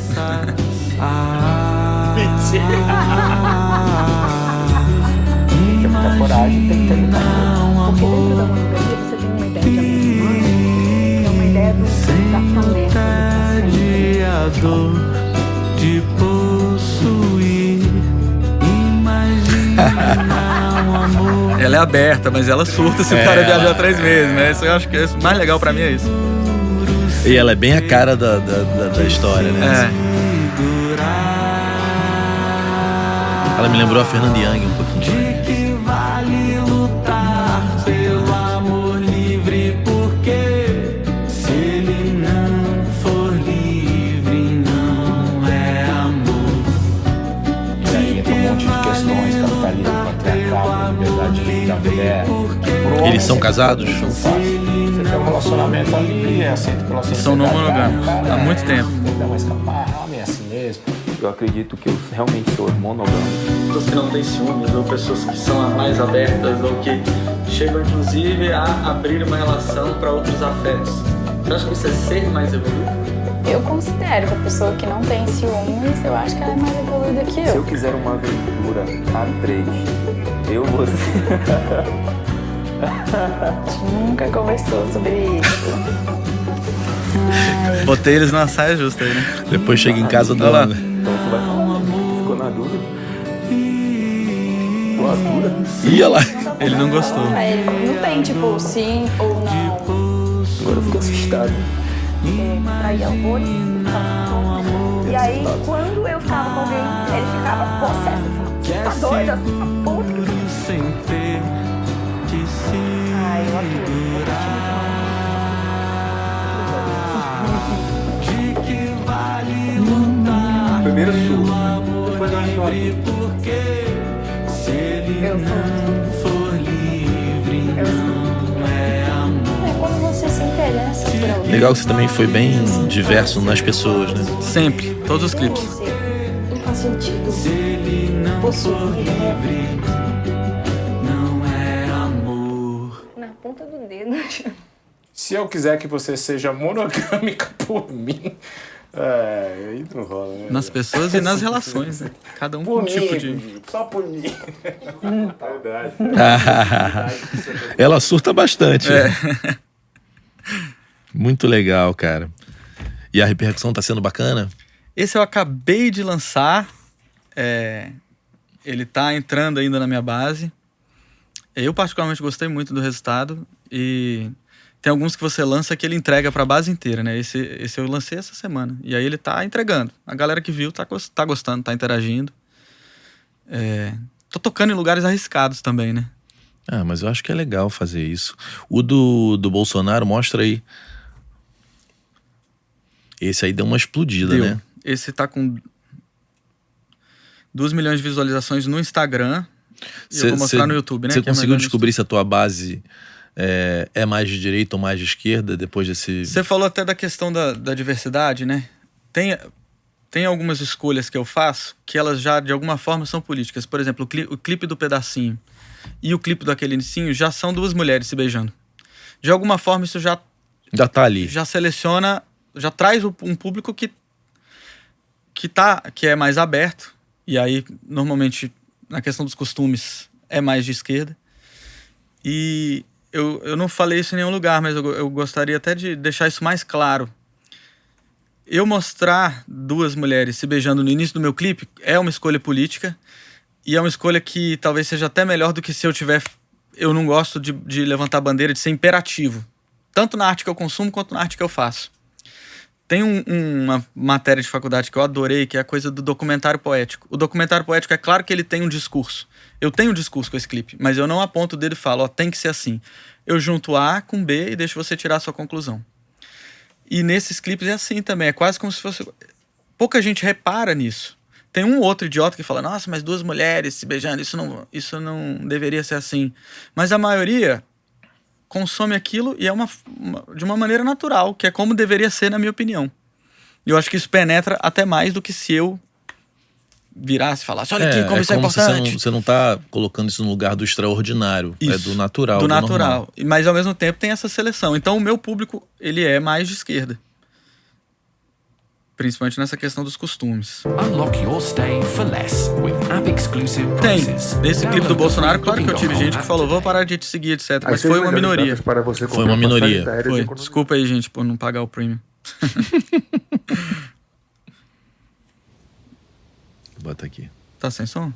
Tem que ter coragem, tem que ter muita coisa. Porque dentro da monogamia você tem uma ideia de amor humano, tem uma ideia da promessa. De possuir, imagina um amor. Ela é aberta, mas ela surta se o cara viajar 3 meses, né? Isso eu acho que é mais legal pra mim é isso. E ela é bem a cara da história, né? Ela me lembrou a Fernanda Young um pouquinho. De que vale lutar pelo amor livre, porque se ele não for livre, não é amor. E aí entra um monte de questões, capitalismo, patriarcado, liberdade da mulher. Eles são casados? Não faz. Você tem um relacionamento ali e é aceito pela sociedade. São não monogâmicos, há muito tempo. Tem que dar uma escapada, homem é assim mesmo. Eu acredito que eu realmente sou monogâmico. Pessoas que não têm ciúmes, ou pessoas que são mais abertas, ou que chegam inclusive a abrir uma relação para outros afetos. Você acha que você é ser mais evoluído? Eu considero que a pessoa que não tem ciúmes, eu acho que ela é mais evoluída que Se eu eu. quiser uma aventura a 3, eu vou ser... A gente nunca conversou sobre isso. Botei eles numa saia justa aí, né? Depois chega em casa do Olha lá. lado. Então tu vai falar, tu ficou na dúvida? Tu atura? Ih, olha lá. Ele não gostou. Não tem tipo sim ou não. Agora eu fico assustado. Traía horrores. E aí, quando eu ficava com alguém, ele ficava possesso. Você tá doido? Essa puta que sem ter de se Ai, eu de que vale lutar Primeiro surto. amor livre, porque se ele não for livre, não Legal que você também foi bem diverso nas pessoas, né? Sempre, todos os clipes. Não faz sentido. Não é amor. Na ponta do dedo. Se eu quiser que você seja monogâmica por mim, aí não rola, né? Nas pessoas e nas relações, né? Cada um com Por um tipo mim, de... só por mim. Verdade. Ela surta bastante. Muito legal, cara. E a repercussão tá sendo bacana? Esse eu acabei de lançar. Ele tá entrando ainda na minha base. Eu particularmente gostei muito do resultado. E tem alguns que você lança que ele entrega pra base inteira, né? Esse eu lancei essa semana. E aí ele tá entregando. A galera que viu tá gostando, tá interagindo. Tô tocando em lugares arriscados também, né? Ah, mas eu acho que é legal fazer isso. O do Bolsonaro, mostra aí. Esse aí deu uma explodida, Deu. né? Esse tá com 2 milhões de visualizações no Instagram. E eu vou mostrar no YouTube, né? Você que é conseguiu mais descobrir se a tua base é mais de direita ou mais de esquerda depois desse... Você falou até da questão da diversidade, né? Tem algumas escolhas que eu faço que elas já, de alguma forma, são políticas. Por exemplo, o clipe do Pedacinho e o clipe do Aquele Nicinho já são 2 mulheres se beijando. De alguma forma, isso já tá ali. já seleciona, já traz um público que é mais aberto. E aí, normalmente, na questão dos costumes, é mais de esquerda. E eu não falei isso em nenhum lugar, mas eu gostaria até de deixar isso mais claro. Eu mostrar 2 mulheres se beijando no início do meu clipe é uma escolha política e é uma escolha que talvez seja até melhor do que se eu tiver... Eu não gosto de levantar a bandeira, de ser imperativo. Tanto na arte que eu consumo, quanto na arte que eu faço. Tem uma matéria de faculdade que eu adorei, que é a coisa do documentário poético. O documentário poético, é claro que ele tem um discurso. Eu tenho um discurso com esse clipe, mas eu não aponto o dedo e falo, tem que ser assim. Eu junto A com B e deixo você tirar a sua conclusão. E nesses clipes é assim também, é quase como se fosse... Pouca gente repara nisso. Tem um outro idiota que fala, nossa, mas 2 mulheres se beijando, isso não deveria ser assim. Mas a maioria consome aquilo e é de uma maneira natural, que é como deveria ser, na minha opinião. E eu acho que isso penetra até mais do que se eu virasse e falasse, olha aqui como isso é importante. Você não tá colocando isso no lugar do extraordinário, Isso, é do natural. Do natural. Normal. Mas ao mesmo tempo tem essa seleção. Então o meu público, ele é mais de esquerda. Principalmente nessa questão dos costumes. Unlock your stay for less with app exclusive Tem. prices. Nesse clipe do Bolsonaro, claro que eu tive gente que falou, vou parar de te seguir, etc. Mas foi uma minoria. Foi uma minoria. Foi. Desculpa aí, gente, por não pagar o premium. Bota aqui. Tá sem som?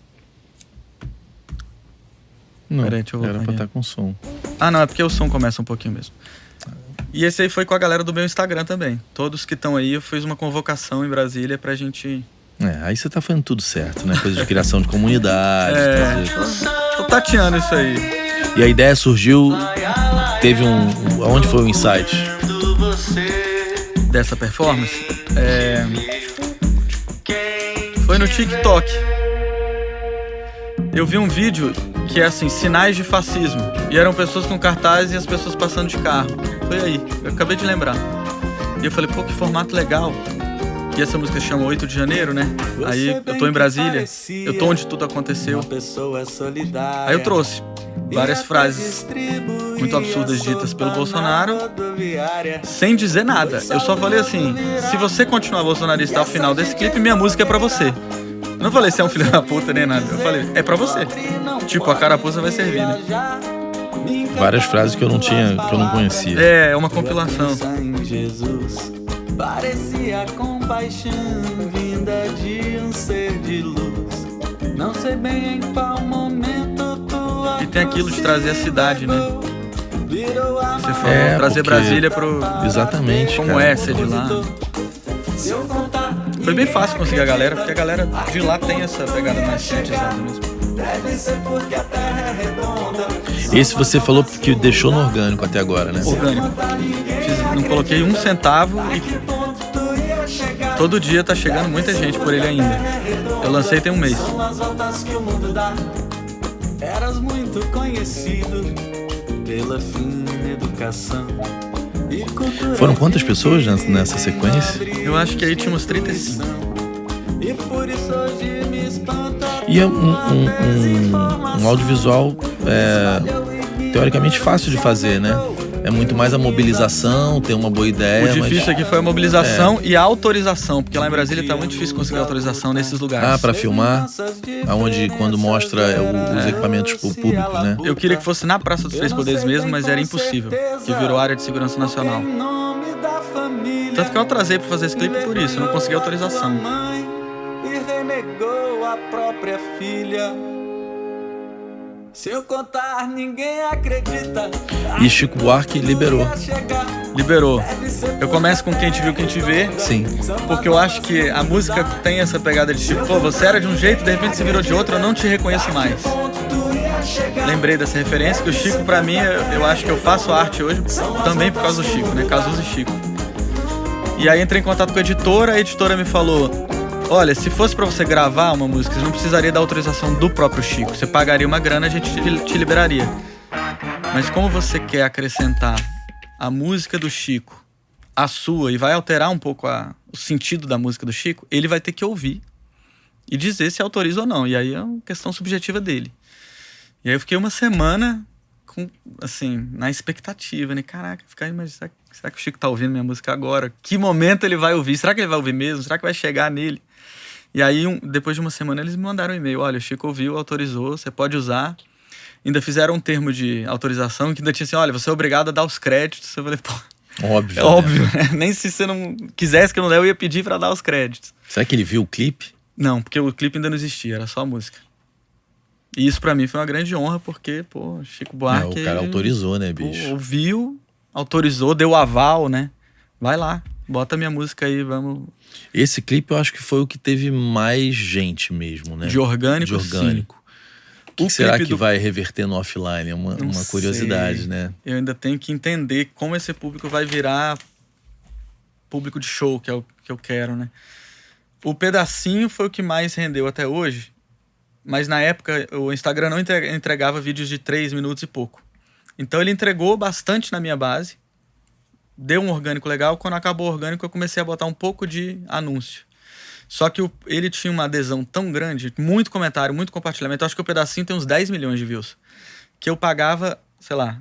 Não, Peraí, deixa eu voltar era pra aqui. estar com som. Ah, não, é porque o som começa um pouquinho mesmo. E esse aí foi com a galera do meu Instagram também. Todos que estão aí, eu fiz uma convocação em Brasília pra gente... Aí você tá fazendo tudo certo, né? Coisa de criação de comunidade. Tô tateando isso aí. E a ideia surgiu... Teve Onde foi o insight? Dessa performance? Foi no TikTok. Eu vi um vídeo que é assim, sinais de fascismo. E eram pessoas com cartaz e as pessoas passando de carro. Foi aí, eu acabei de lembrar. E eu falei, pô, que formato legal. E essa música se chama 8 de Janeiro, né? Aí eu tô em Brasília, eu tô onde tudo aconteceu. Aí eu trouxe várias frases muito absurdas ditas pelo Bolsonaro, sem dizer nada. Eu só falei assim, se você continuar bolsonarista ao final desse clipe, minha música é pra você. Eu não falei se é um filho da puta nem nada. Eu falei, é pra você. Tipo, a carapuça vai servir, né? Várias frases que eu não conhecia. É uma compilação. Parecia compaixão vinda de um ser de luz. Não sei bem em qual momento tua... E tem aquilo de trazer a cidade, né? Você falou, trazer porque... Brasília pro... Exatamente, como cara. é ser de lá. Foi bem fácil conseguir a galera, porque a galera de lá tem essa pegada mais cientizada mesmo. Esse você falou que deixou no orgânico até agora, né? Orgânico. Não coloquei 1 centavo e todo dia tá chegando muita gente por ele ainda. Eu lancei tem 1 mês. Eras muito conhecido pela fina educação Foram quantas pessoas nessa sequência? Eu acho que aí tinha uns 35. E é um audiovisual teoricamente fácil de fazer, né? É muito mais a mobilização, ter uma boa ideia. O difícil aqui foi a mobilização e a autorização, porque lá em Brasília tá muito difícil conseguir autorização nesses lugares. Ah, pra filmar? Aonde, quando mostra os equipamentos pro público, né? Eu queria que fosse na Praça dos Três Poderes mesmo, mas era impossível, que virou área de segurança nacional. Tanto que eu atrasei pra fazer esse clipe por isso, eu não consegui autorização. E renegou a própria filha. Se eu contar, ninguém acredita. E Chico Buarque liberou. Liberou. Eu começo com Quem Te Viu, Quem Te Vê. Sim. Porque eu acho que a música tem essa pegada de tipo, pô, você era de um jeito, de repente você virou de outro, eu não te reconheço mais. Lembrei dessa referência, que o Chico, pra mim, eu acho que eu faço arte hoje também por causa do Chico, né? Cazuza e Chico. E aí entrei em contato com a editora me falou: olha, se fosse pra você gravar uma música, você não precisaria da autorização do próprio Chico. Você pagaria uma grana, a gente te liberaria. Mas como você quer acrescentar a música do Chico à sua e vai alterar um pouco o sentido da música do Chico, ele vai ter que ouvir e dizer se autoriza ou não. E aí é uma questão subjetiva dele. E aí eu fiquei uma semana na expectativa, né? Caraca, ficar imaginando, será que o Chico tá ouvindo minha música agora? Que momento ele vai ouvir? Será que ele vai ouvir mesmo? Será que vai chegar nele? E aí, depois de uma semana, eles me mandaram um e-mail. Olha, o Chico ouviu, autorizou, você pode usar. Ainda fizeram um termo de autorização que ainda tinha assim, olha, você é obrigado a dar os créditos. Eu falei, pô... Óbvio. É óbvio, né? Nem se você não quisesse que eu não der, eu ia pedir pra dar os créditos. Será que ele viu o clipe? Não, porque o clipe ainda não existia, era só a música. E isso pra mim foi uma grande honra, porque, pô, Chico Buarque... o cara autorizou, né, bicho? Pô, ouviu, autorizou, deu aval, né? Vai lá, bota minha música aí, vamos... Esse clipe eu acho que foi o que teve mais gente mesmo, né? De orgânico, sim. O que será que vai reverter no offline? É uma curiosidade, sei, né? Eu ainda tenho que entender como esse público vai virar público de show, que é o que eu quero, né? O pedacinho foi o que mais rendeu até hoje, mas na época o Instagram não entregava vídeos de 3 minutos e pouco. Então ele entregou bastante na minha base, deu um orgânico legal. Quando acabou o orgânico, eu comecei a botar um pouco de anúncio. Só que ele tinha uma adesão tão grande, muito comentário, muito compartilhamento. Eu acho que o pedacinho tem uns 10 milhões de views. Que eu pagava, sei lá,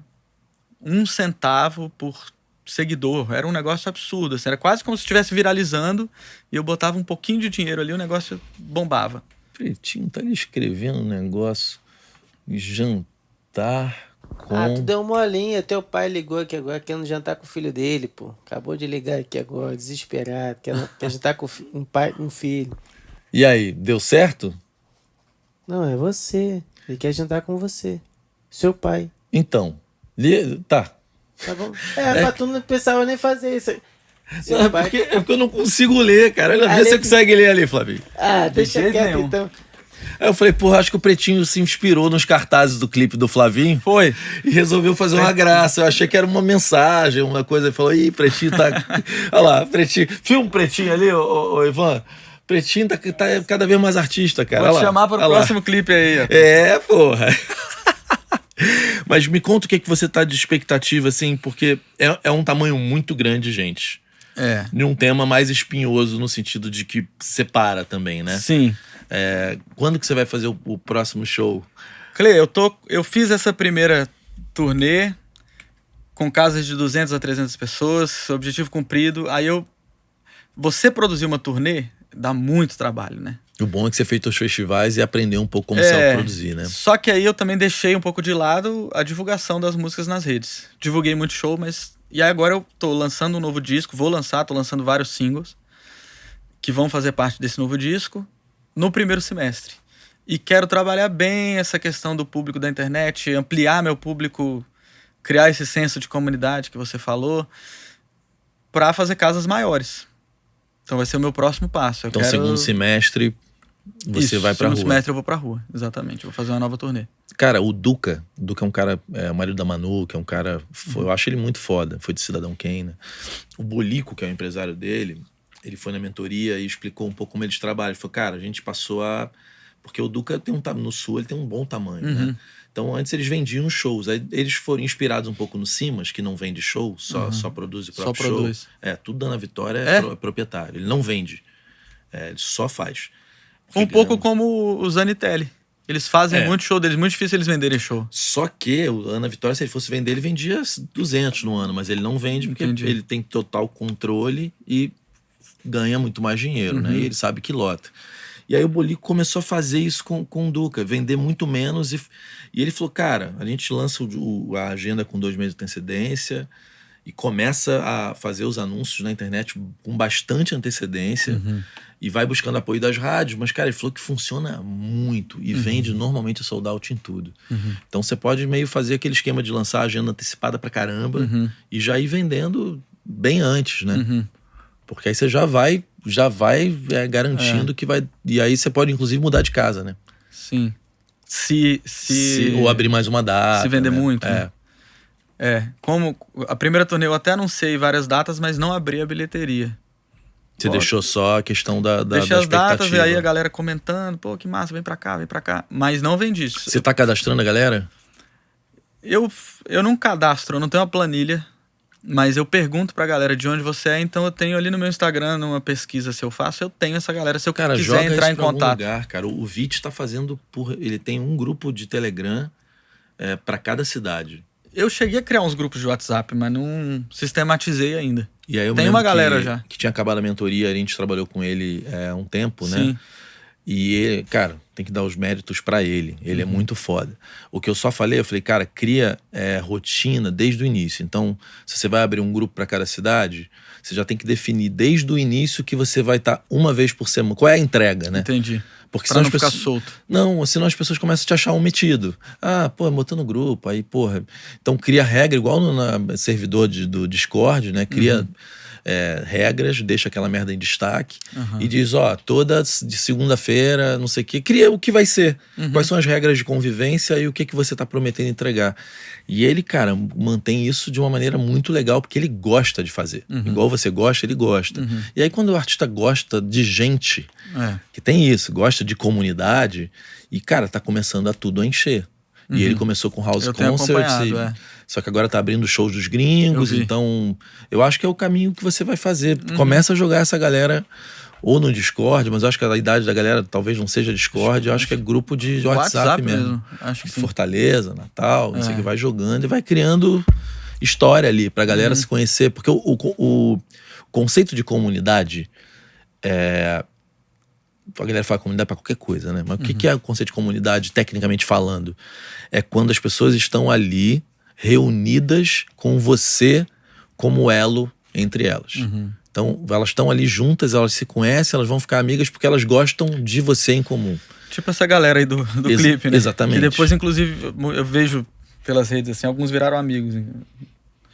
1 centavo por seguidor. Era um negócio absurdo. Assim, era quase como se estivesse viralizando e eu botava um pouquinho de dinheiro ali, o negócio bombava. Pretinho, tá ali escrevendo um negócio. Jantar com... tu deu uma molinha. Teu pai ligou aqui agora querendo jantar com o filho dele, pô. Acabou de ligar aqui agora, desesperado. Quer jantar com um filho. E aí, deu certo? Não, é você. Ele quer jantar com você. Seu pai. Então, tá. Tá bom? Pra tu não precisava nem fazer isso. Seu Não, pai... é porque eu não consigo ler, cara. Vê se você consegue ler ali, Flavinho. Deixa quieto então. Aí eu falei, porra, acho que o Pretinho se inspirou nos cartazes do clipe do Flavinho. Foi. E resolveu fazer uma graça. Eu achei que era uma mensagem, uma coisa. Ele falou, ih, Pretinho tá... Olha lá, Pretinho. Filma o Pretinho ali, ô Ivan. Pretinho tá cada vez mais artista, cara. Vou te chamar para o próximo clipe aí. Ó. É, porra. Mas me conta o que você tá de expectativa, assim, porque é um tamanho muito grande, gente. É. De um tema mais espinhoso, no sentido de que separa também, né? Sim. Quando que você vai fazer o próximo show? Cle, eu fiz essa primeira turnê com casas de 200 a 300 pessoas, objetivo cumprido. Aí você produzir uma turnê dá muito trabalho, né? O bom é que você fez os festivais e aprendeu um pouco como se produzir, né? Só que aí eu também deixei um pouco de lado a divulgação das músicas nas redes. Divulguei muito show, mas... E aí agora eu tô lançando um novo disco, tô lançando vários singles que vão fazer parte desse novo disco no primeiro semestre. E quero trabalhar bem essa questão do público da internet, ampliar meu público, criar esse senso de comunidade que você falou, para fazer casas maiores. Então vai ser o meu próximo passo. Então, segundo semestre, você vai pra rua. Segundo semestre eu vou pra rua, exatamente. Eu vou fazer uma nova turnê. Cara, o Duca é um cara, o marido da Manu, que é um cara, eu acho ele muito foda, foi de Cidadão Kane, né? O Bolico, que é o empresário dele, ele foi na mentoria e explicou um pouco como eles trabalham. Ele falou, cara, a gente passou porque o Duca no sul, ele tem um bom tamanho, né? Então, antes eles vendiam shows. Aí eles foram inspirados um pouco no Simas, que não vende show, só produz o próprio Só show. produz. Tudo da Ana Vitória é proprietário. Ele não vende. Ele só faz. Um pouco como o Zanitelli. Eles fazem muito show deles, muito difícil eles venderem show. Só que o Ana Vitória, se ele fosse vender, ele vendia 200 no ano, mas ele não vende porque ele tem total controle e ganha muito mais dinheiro, né? E ele sabe que lota. E aí o Bolico começou a fazer isso com o Duca, vender muito menos. E ele falou, cara, a gente lança a agenda com 2 meses de antecedência e começa a fazer os anúncios na internet com bastante antecedência e vai buscando apoio das rádios. Mas, cara, ele falou que funciona muito e vende normalmente sold out em tudo. Então você pode meio fazer aquele esquema de lançar a agenda antecipada pra caramba e já ir vendendo bem antes, né? Porque aí você já vai garantindo que vai... E aí você pode, inclusive, mudar de casa, né? Sim. Ou abrir mais uma data. Se vender né? muito. Né? Como a primeira turnê eu até anunciei várias datas, mas não abri a bilheteria. Você deixou só a questão da Deixei as datas e expectativa. aí a galera comentando, pô, que massa, vem pra cá. Mas não vendi isso. Você tá cadastrando a galera? Eu não cadastro, eu não tenho uma planilha, mas eu pergunto pra galera de onde você é, então eu tenho ali no meu Instagram, numa pesquisa se eu faço, eu tenho essa galera, se eu quiser joga entrar isso em pra algum contato. lugar, cara. O Vit tá fazendo ele tem um grupo de Telegram pra cada cidade. Eu cheguei a criar uns grupos de WhatsApp, mas não sistematizei ainda. E aí eu Tem uma galera já. Que tinha acabado a mentoria, a gente trabalhou com ele há um tempo, né? Sim. E ele, cara, tem que dar os méritos pra ele. Ele é muito foda. O que eu só falei, eu falei, cara, cria rotina desde o início. Então, se você vai abrir um grupo pra cada cidade, você já tem que definir desde o início que você vai estar uma vez por semana. Qual é a entrega, né? Entendi. Porque Pra senão não as ficar pessoas... solto. Não, senão as pessoas começam a te achar um metido. Ah, pô, botou no grupo, aí, porra. Então cria regra, igual no servidor do Discord, né? Cria regras, deixa aquela merda em destaque e diz, toda de segunda-feira, não sei o quê. Cria o que vai ser. Quais são as regras de convivência e o que você tá prometendo entregar. E ele, cara, mantém isso de uma maneira muito legal, porque ele gosta de fazer. Igual você gosta, ele gosta. E aí quando o artista gosta de gente... que tem isso, gosta de comunidade e, cara, tá começando a tudo a encher. E ele começou com House Concerts, só que agora tá abrindo shows dos gringos, então eu acho que é o caminho que você vai fazer. Começa a jogar essa galera ou no Discord, mas eu acho que a idade da galera talvez não seja Discord, eu acho que é grupo de WhatsApp mesmo. Acho que sim. Fortaleza, Natal, não sei o que, vai jogando e vai criando história ali pra galera se conhecer, porque o conceito de comunidade a galera fala comunidade pra qualquer coisa, né? Mas o que é o conceito de comunidade, tecnicamente falando? É quando as pessoas estão ali, reunidas com você como elo entre elas. Então, elas estão ali juntas, elas se conhecem, elas vão ficar amigas porque elas gostam de você em comum. Tipo essa galera aí do clipe, né? Exatamente. Que depois, inclusive, eu vejo pelas redes, assim, alguns viraram amigos.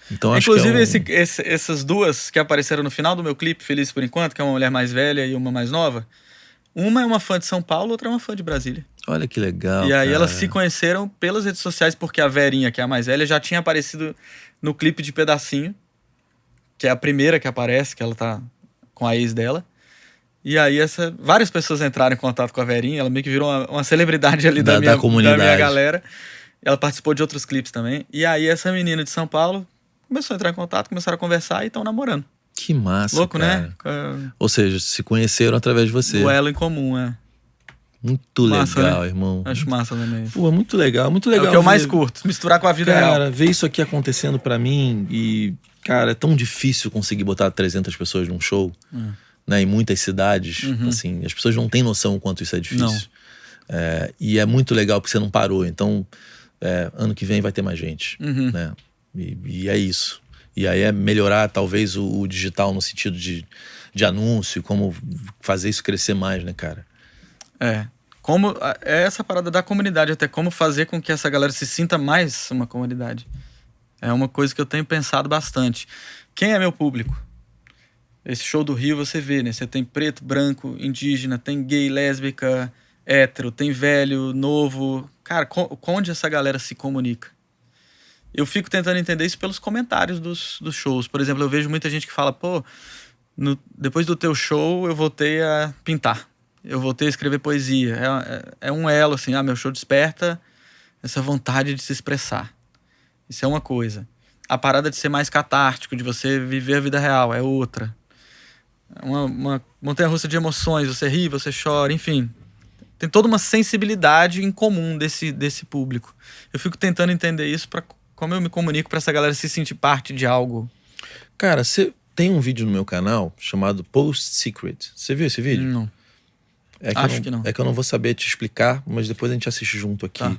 Então, acho inclusive, que é essas duas que apareceram no final do meu clipe, Feliz por Enquanto, que é uma mulher mais velha e uma mais nova, uma é uma fã de São Paulo, outra é uma fã de Brasília. Olha que legal, E aí cara. elas se conheceram pelas redes sociais, porque a Verinha, que é a mais velha, já tinha aparecido no clipe de Pedacinho, que é a primeira que aparece, que ela tá com a ex dela. E aí várias pessoas entraram em contato com a Verinha, ela meio que virou uma celebridade ali da minha galera. Ela participou de outros clipes também. E aí essa menina de São Paulo começou a entrar em contato, começaram a conversar e estão namorando. Que massa, louco, cara. Né? Ou seja, se conheceram através de você. O elo em comum, Muito massa, legal, né? irmão. Acho massa também. Pô, muito legal, muito legal. É o que eu mais curto, misturar com a vida real. Cara, ver isso aqui acontecendo pra mim e, cara, é tão difícil conseguir botar 300 pessoas num show, né? Em muitas cidades, assim, as pessoas não têm noção o quanto isso é difícil. E é muito legal porque você não parou, então ano que vem vai ter mais gente, né? E é isso. E aí é melhorar talvez o digital no sentido de anúncio, como fazer isso crescer mais, né, cara? Como é essa parada da comunidade, até como fazer com que essa galera se sinta mais uma comunidade. É uma coisa que eu tenho pensado bastante. Quem é meu público? Esse show do Rio você vê, né? Você tem preto, branco, indígena, tem gay, lésbica, hétero, tem velho, novo. Cara, onde essa galera se comunica? Eu fico tentando entender isso pelos comentários dos shows. Por exemplo, eu vejo muita gente que fala, pô, depois do teu show eu voltei a pintar. Eu voltei a escrever poesia. É um elo, assim, meu show desperta essa vontade de se expressar. Isso é uma coisa. A parada de ser mais catártico, de você viver a vida real, é outra. Uma montanha-russa de emoções, você ri, você chora, enfim. Tem toda uma sensibilidade em comum desse público. Eu fico tentando entender isso para como eu me comunico para essa galera se sentir parte de algo. Cara, você tem um vídeo no meu canal chamado Post Secret. Você viu esse vídeo? Não. Acho que não. É que eu não vou saber te explicar, mas depois a gente assiste junto aqui. Tá.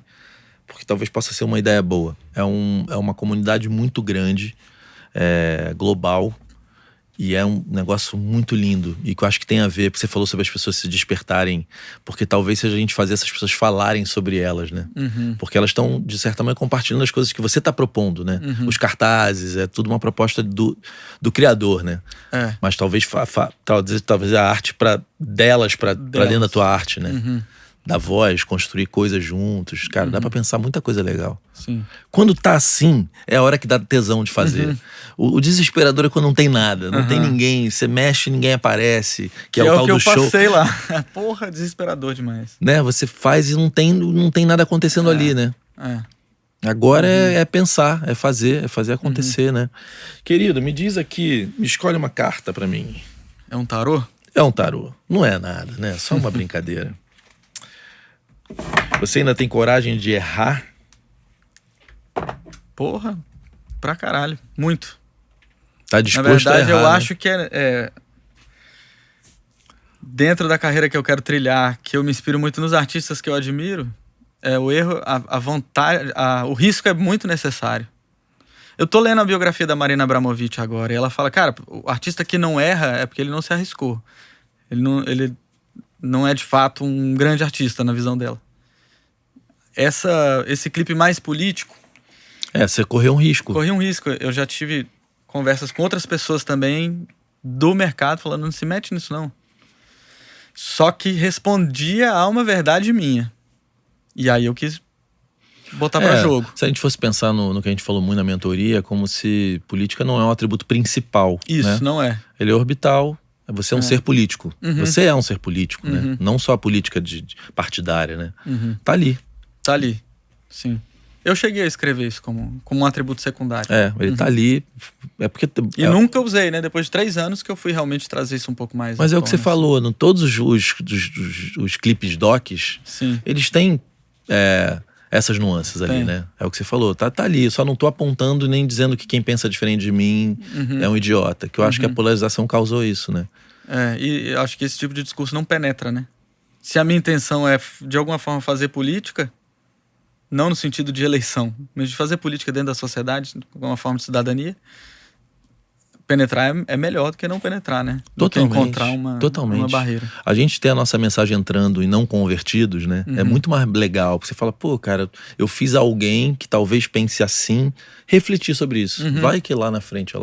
Porque talvez possa ser uma ideia boa. É uma comunidade muito grande, global, e é um negócio muito lindo. E que eu acho que tem a ver, porque você falou sobre as pessoas se despertarem, porque talvez seja a gente fazer essas pessoas falarem sobre elas, né? Porque elas estão, de certa maneira, compartilhando as coisas que você está propondo, né? Os cartazes, é tudo uma proposta do criador, né? Mas talvez a arte delas para dentro da tua arte, né? Da voz, construir coisas juntos. Cara, dá pra pensar muita coisa legal. Sim. Quando tá assim, é a hora que dá tesão de fazer. O desesperador é quando não tem nada, não tem ninguém, você mexe e ninguém aparece, que é o tal do show. Que eu passei lá. Porra, desesperador demais. Né? Você faz e não tem nada acontecendo ali, né? Agora é pensar, é fazer acontecer, né? Querido, me diz aqui, me escolhe uma carta pra mim. É um tarô? É um tarô. Não é nada, né? Só uma brincadeira. Você ainda tem coragem de errar? Porra, pra caralho. Muito. Tá disposto Na verdade, a errar, eu né? acho que dentro da carreira que eu quero trilhar, que eu me inspiro muito nos artistas que eu admiro, o erro, a vontade, o risco é muito necessário. Eu tô lendo a biografia da Marina Abramovic agora, e ela fala, cara, o artista que não erra é porque ele não se arriscou. Ele não é de fato um grande artista na visão dela. Esse clipe mais político... você correu um risco. Corri um risco. Eu já tive conversas com outras pessoas também do mercado falando, não se mete nisso não. Só que respondia a uma verdade minha. E aí eu quis botar pra jogo. Se a gente fosse pensar no que a gente falou muito na mentoria, como se política não é um atributo principal. Isso, né? não é. Ele é orbital. Você é um ser político. Você é um ser político, né? Não só a política de partidária, né? Tá ali. Tá ali, sim. Eu cheguei a escrever isso como um atributo secundário. Ele tá ali. É porque... E nunca usei, né? Depois de 3 anos que eu fui realmente trazer isso um pouco mais. Mas é o que você falou, no todos os clipes docs, eles têm essas nuances ali, né? É o que você falou, tá ali. Só não tô apontando nem dizendo que quem pensa diferente de mim é um idiota. Que eu acho que a polarização causou isso, né? E eu acho que esse tipo de discurso não penetra, né? Se a minha intenção é, de alguma forma, fazer política, não no sentido de eleição, mas de fazer política dentro da sociedade, com uma forma de cidadania, penetrar é melhor do que não penetrar, né? Totalmente. Do que encontrar uma barreira. A gente ter a nossa mensagem entrando e não convertidos, né? É muito mais legal. Porque você fala, pô, cara, eu fiz alguém que talvez pense assim, refletir sobre isso. Vai que lá na frente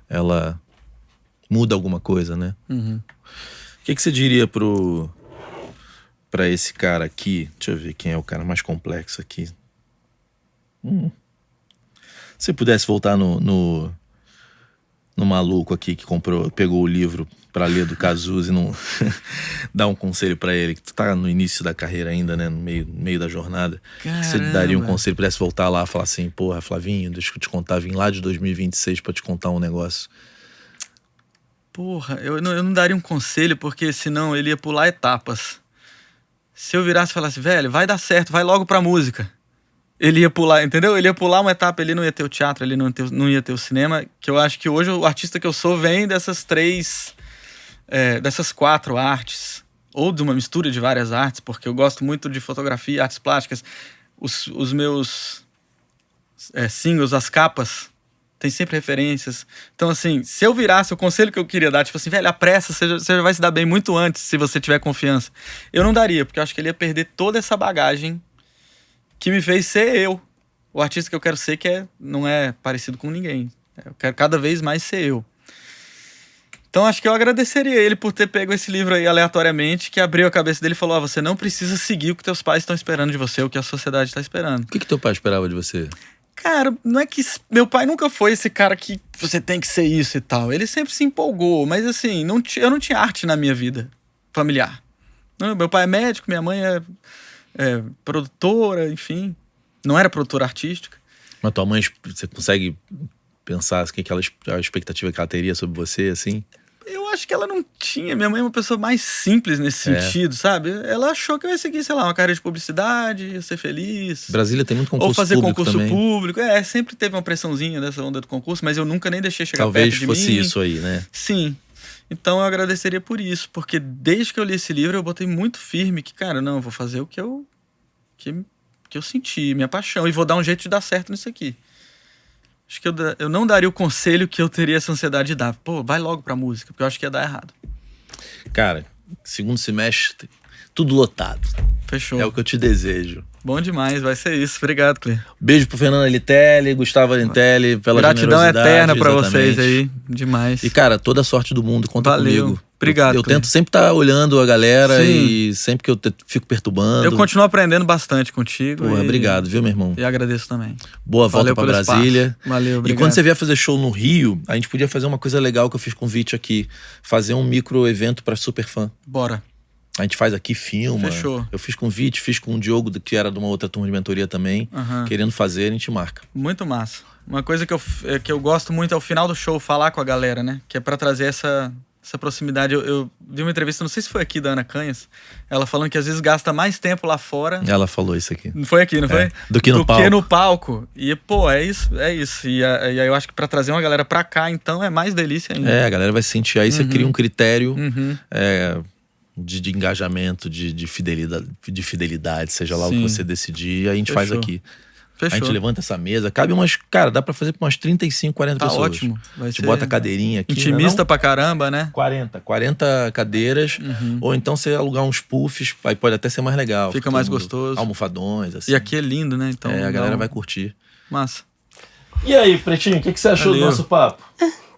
ela muda alguma coisa, né? O que você diria pra esse cara aqui? Deixa eu ver quem é o cara mais complexo aqui. Se pudesse voltar no maluco aqui que pegou o livro pra ler do Cazuza e não dar um conselho pra ele, que tu tá no início da carreira ainda, né? No meio da jornada. Você daria um conselho, pudesse voltar lá e falar assim, porra, Flavinho, deixa eu te contar, vim lá de 2026 pra te contar um negócio. Porra, eu não daria um conselho, porque senão ele ia pular etapas. Se eu virasse e falasse, velho, vai dar certo, vai logo pra música. Ele ia pular, entendeu? Ele ia pular uma etapa, ele não ia ter o teatro, ele não ia ter o cinema, que eu acho que hoje o artista que eu sou vem dessas 4 artes, ou de uma mistura de várias artes, porque eu gosto muito de fotografia, artes plásticas. Os meus singles, as capas, tem sempre referências. Então, assim, se eu virasse, o conselho que eu queria dar, tipo assim, velho, a pressa, você já vai se dar bem muito antes, se você tiver confiança. Eu não daria, porque eu acho que ele ia perder toda essa bagagem que me fez ser eu. O artista que eu quero ser, não é parecido com ninguém. Eu quero cada vez mais ser eu. Então, acho que eu agradeceria ele por ter pego esse livro aí aleatoriamente, que abriu a cabeça dele e falou, você não precisa seguir o que teus pais estão esperando de você, o que a sociedade está esperando. O que teu pai esperava de você? Cara, não é que... Meu pai nunca foi esse cara que você tem que ser isso e tal. Ele sempre se empolgou, mas assim, eu não tinha arte na minha vida familiar. Meu pai é médico, minha mãe é produtora, enfim. Não era produtora artística. Mas tua mãe, você consegue pensar assim, a expectativa que ela teria sobre você, assim? Eu acho que ela não tinha. Minha mãe é uma pessoa mais simples nesse sentido, sabe? Ela achou que eu ia seguir, sei lá, uma carreira de publicidade, ia ser feliz. Brasília tem muito concurso ou fazer público concurso também. público. Sempre teve uma pressãozinha dessa onda do concurso, mas eu nunca nem deixei chegar Talvez perto de fosse mim. isso aí, né? Sim. Então eu agradeceria por isso, porque desde que eu li esse livro eu botei muito firme que, cara, não, eu vou fazer o que eu senti, minha paixão, e vou dar um jeito de dar certo nisso aqui. Acho que eu não daria o conselho que eu teria essa ansiedade de dar. Pô, vai logo pra música, porque eu acho que ia dar errado. Cara, segundo semestre, tudo lotado. Fechou. É o que eu te desejo. Bom demais, vai ser isso. Obrigado, Clê. Beijo pro Fernando Litelli, Gustavo Litelli, pela Gratidão generosidade. eterna pra exatamente. vocês aí. Demais. E, cara, toda a sorte do mundo, conta Valeu. comigo. Obrigado, Eu Clê. tento sempre estar olhando a galera. Sim. E sempre que eu fico perturbando. Eu continuo aprendendo bastante contigo. Porra, obrigado, viu, meu irmão? E agradeço também. Boa volta Valeu pra pelo Brasília. espaço. Valeu, obrigado. E quando você vier fazer show no Rio, a gente podia fazer uma coisa legal que eu fiz convite aqui. Fazer um micro evento pra Superfã. Bora. A gente faz aqui, filma. Fechou. Eu fiz convite, fiz com o Diogo, que era de uma outra turma de mentoria também. Querendo fazer, a gente marca. Muito massa. Uma coisa que eu gosto muito é o final do show, falar com a galera, né? Que é pra trazer essa proximidade. Eu vi uma entrevista, não sei se foi aqui, da Ana Canhas, ela falando que às vezes gasta mais tempo lá fora. Ela falou isso aqui. Não foi aqui, não foi? Do que no palco. E, pô, é isso. E aí eu acho que pra trazer uma galera pra cá, então, é mais delícia ainda. A galera vai sentir. Aí você cria um critério de engajamento, de fidelidade, seja lá o que você decidir, e a gente faz aqui. Fechou. A gente levanta essa mesa, cabe cara, dá pra fazer pra umas 35, 40 pessoas. Ótimo. A gente bota a cadeirinha aqui. Intimista pra caramba, né? 40 cadeiras, ou então você alugar uns puffs, aí pode até ser mais legal. Fica mais gostoso. Almofadões, assim. E aqui é lindo, né? Então, a galera vai curtir. Massa. E aí, Pretinho, o que você achou do nosso papo?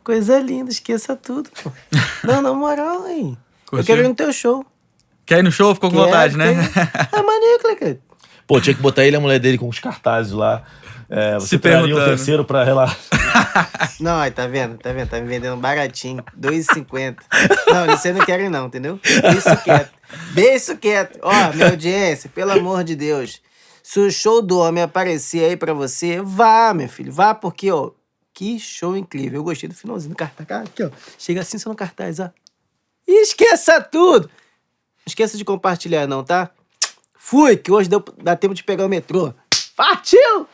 Coisa linda, esqueça tudo, pô. Não, na moral, hein? Curtiu? Eu quero ir no teu show. Quer ir no show? Ficou com vontade, né? É maneiro, cara. Pô, tinha que botar ele e a mulher dele com os cartazes lá. Você Se pegaria o perguntando. terceiro pra relaxar. Não, aí tá vendo? Tá me vendendo baratinho. R$2,50. Não, isso eu não quero não, entendeu? Isso quieto. Ó, minha audiência, pelo amor de Deus. Se o show do homem aparecer aí pra você, vá, meu filho. Vá, porque, ó, que show incrível. Eu gostei do finalzinho do cartaz. Aqui, ó. Chega assim só no cartaz, ó. E esqueça tudo. Não esqueça de compartilhar não, tá? Fui, que hoje dá tempo de pegar o metrô. Partiu!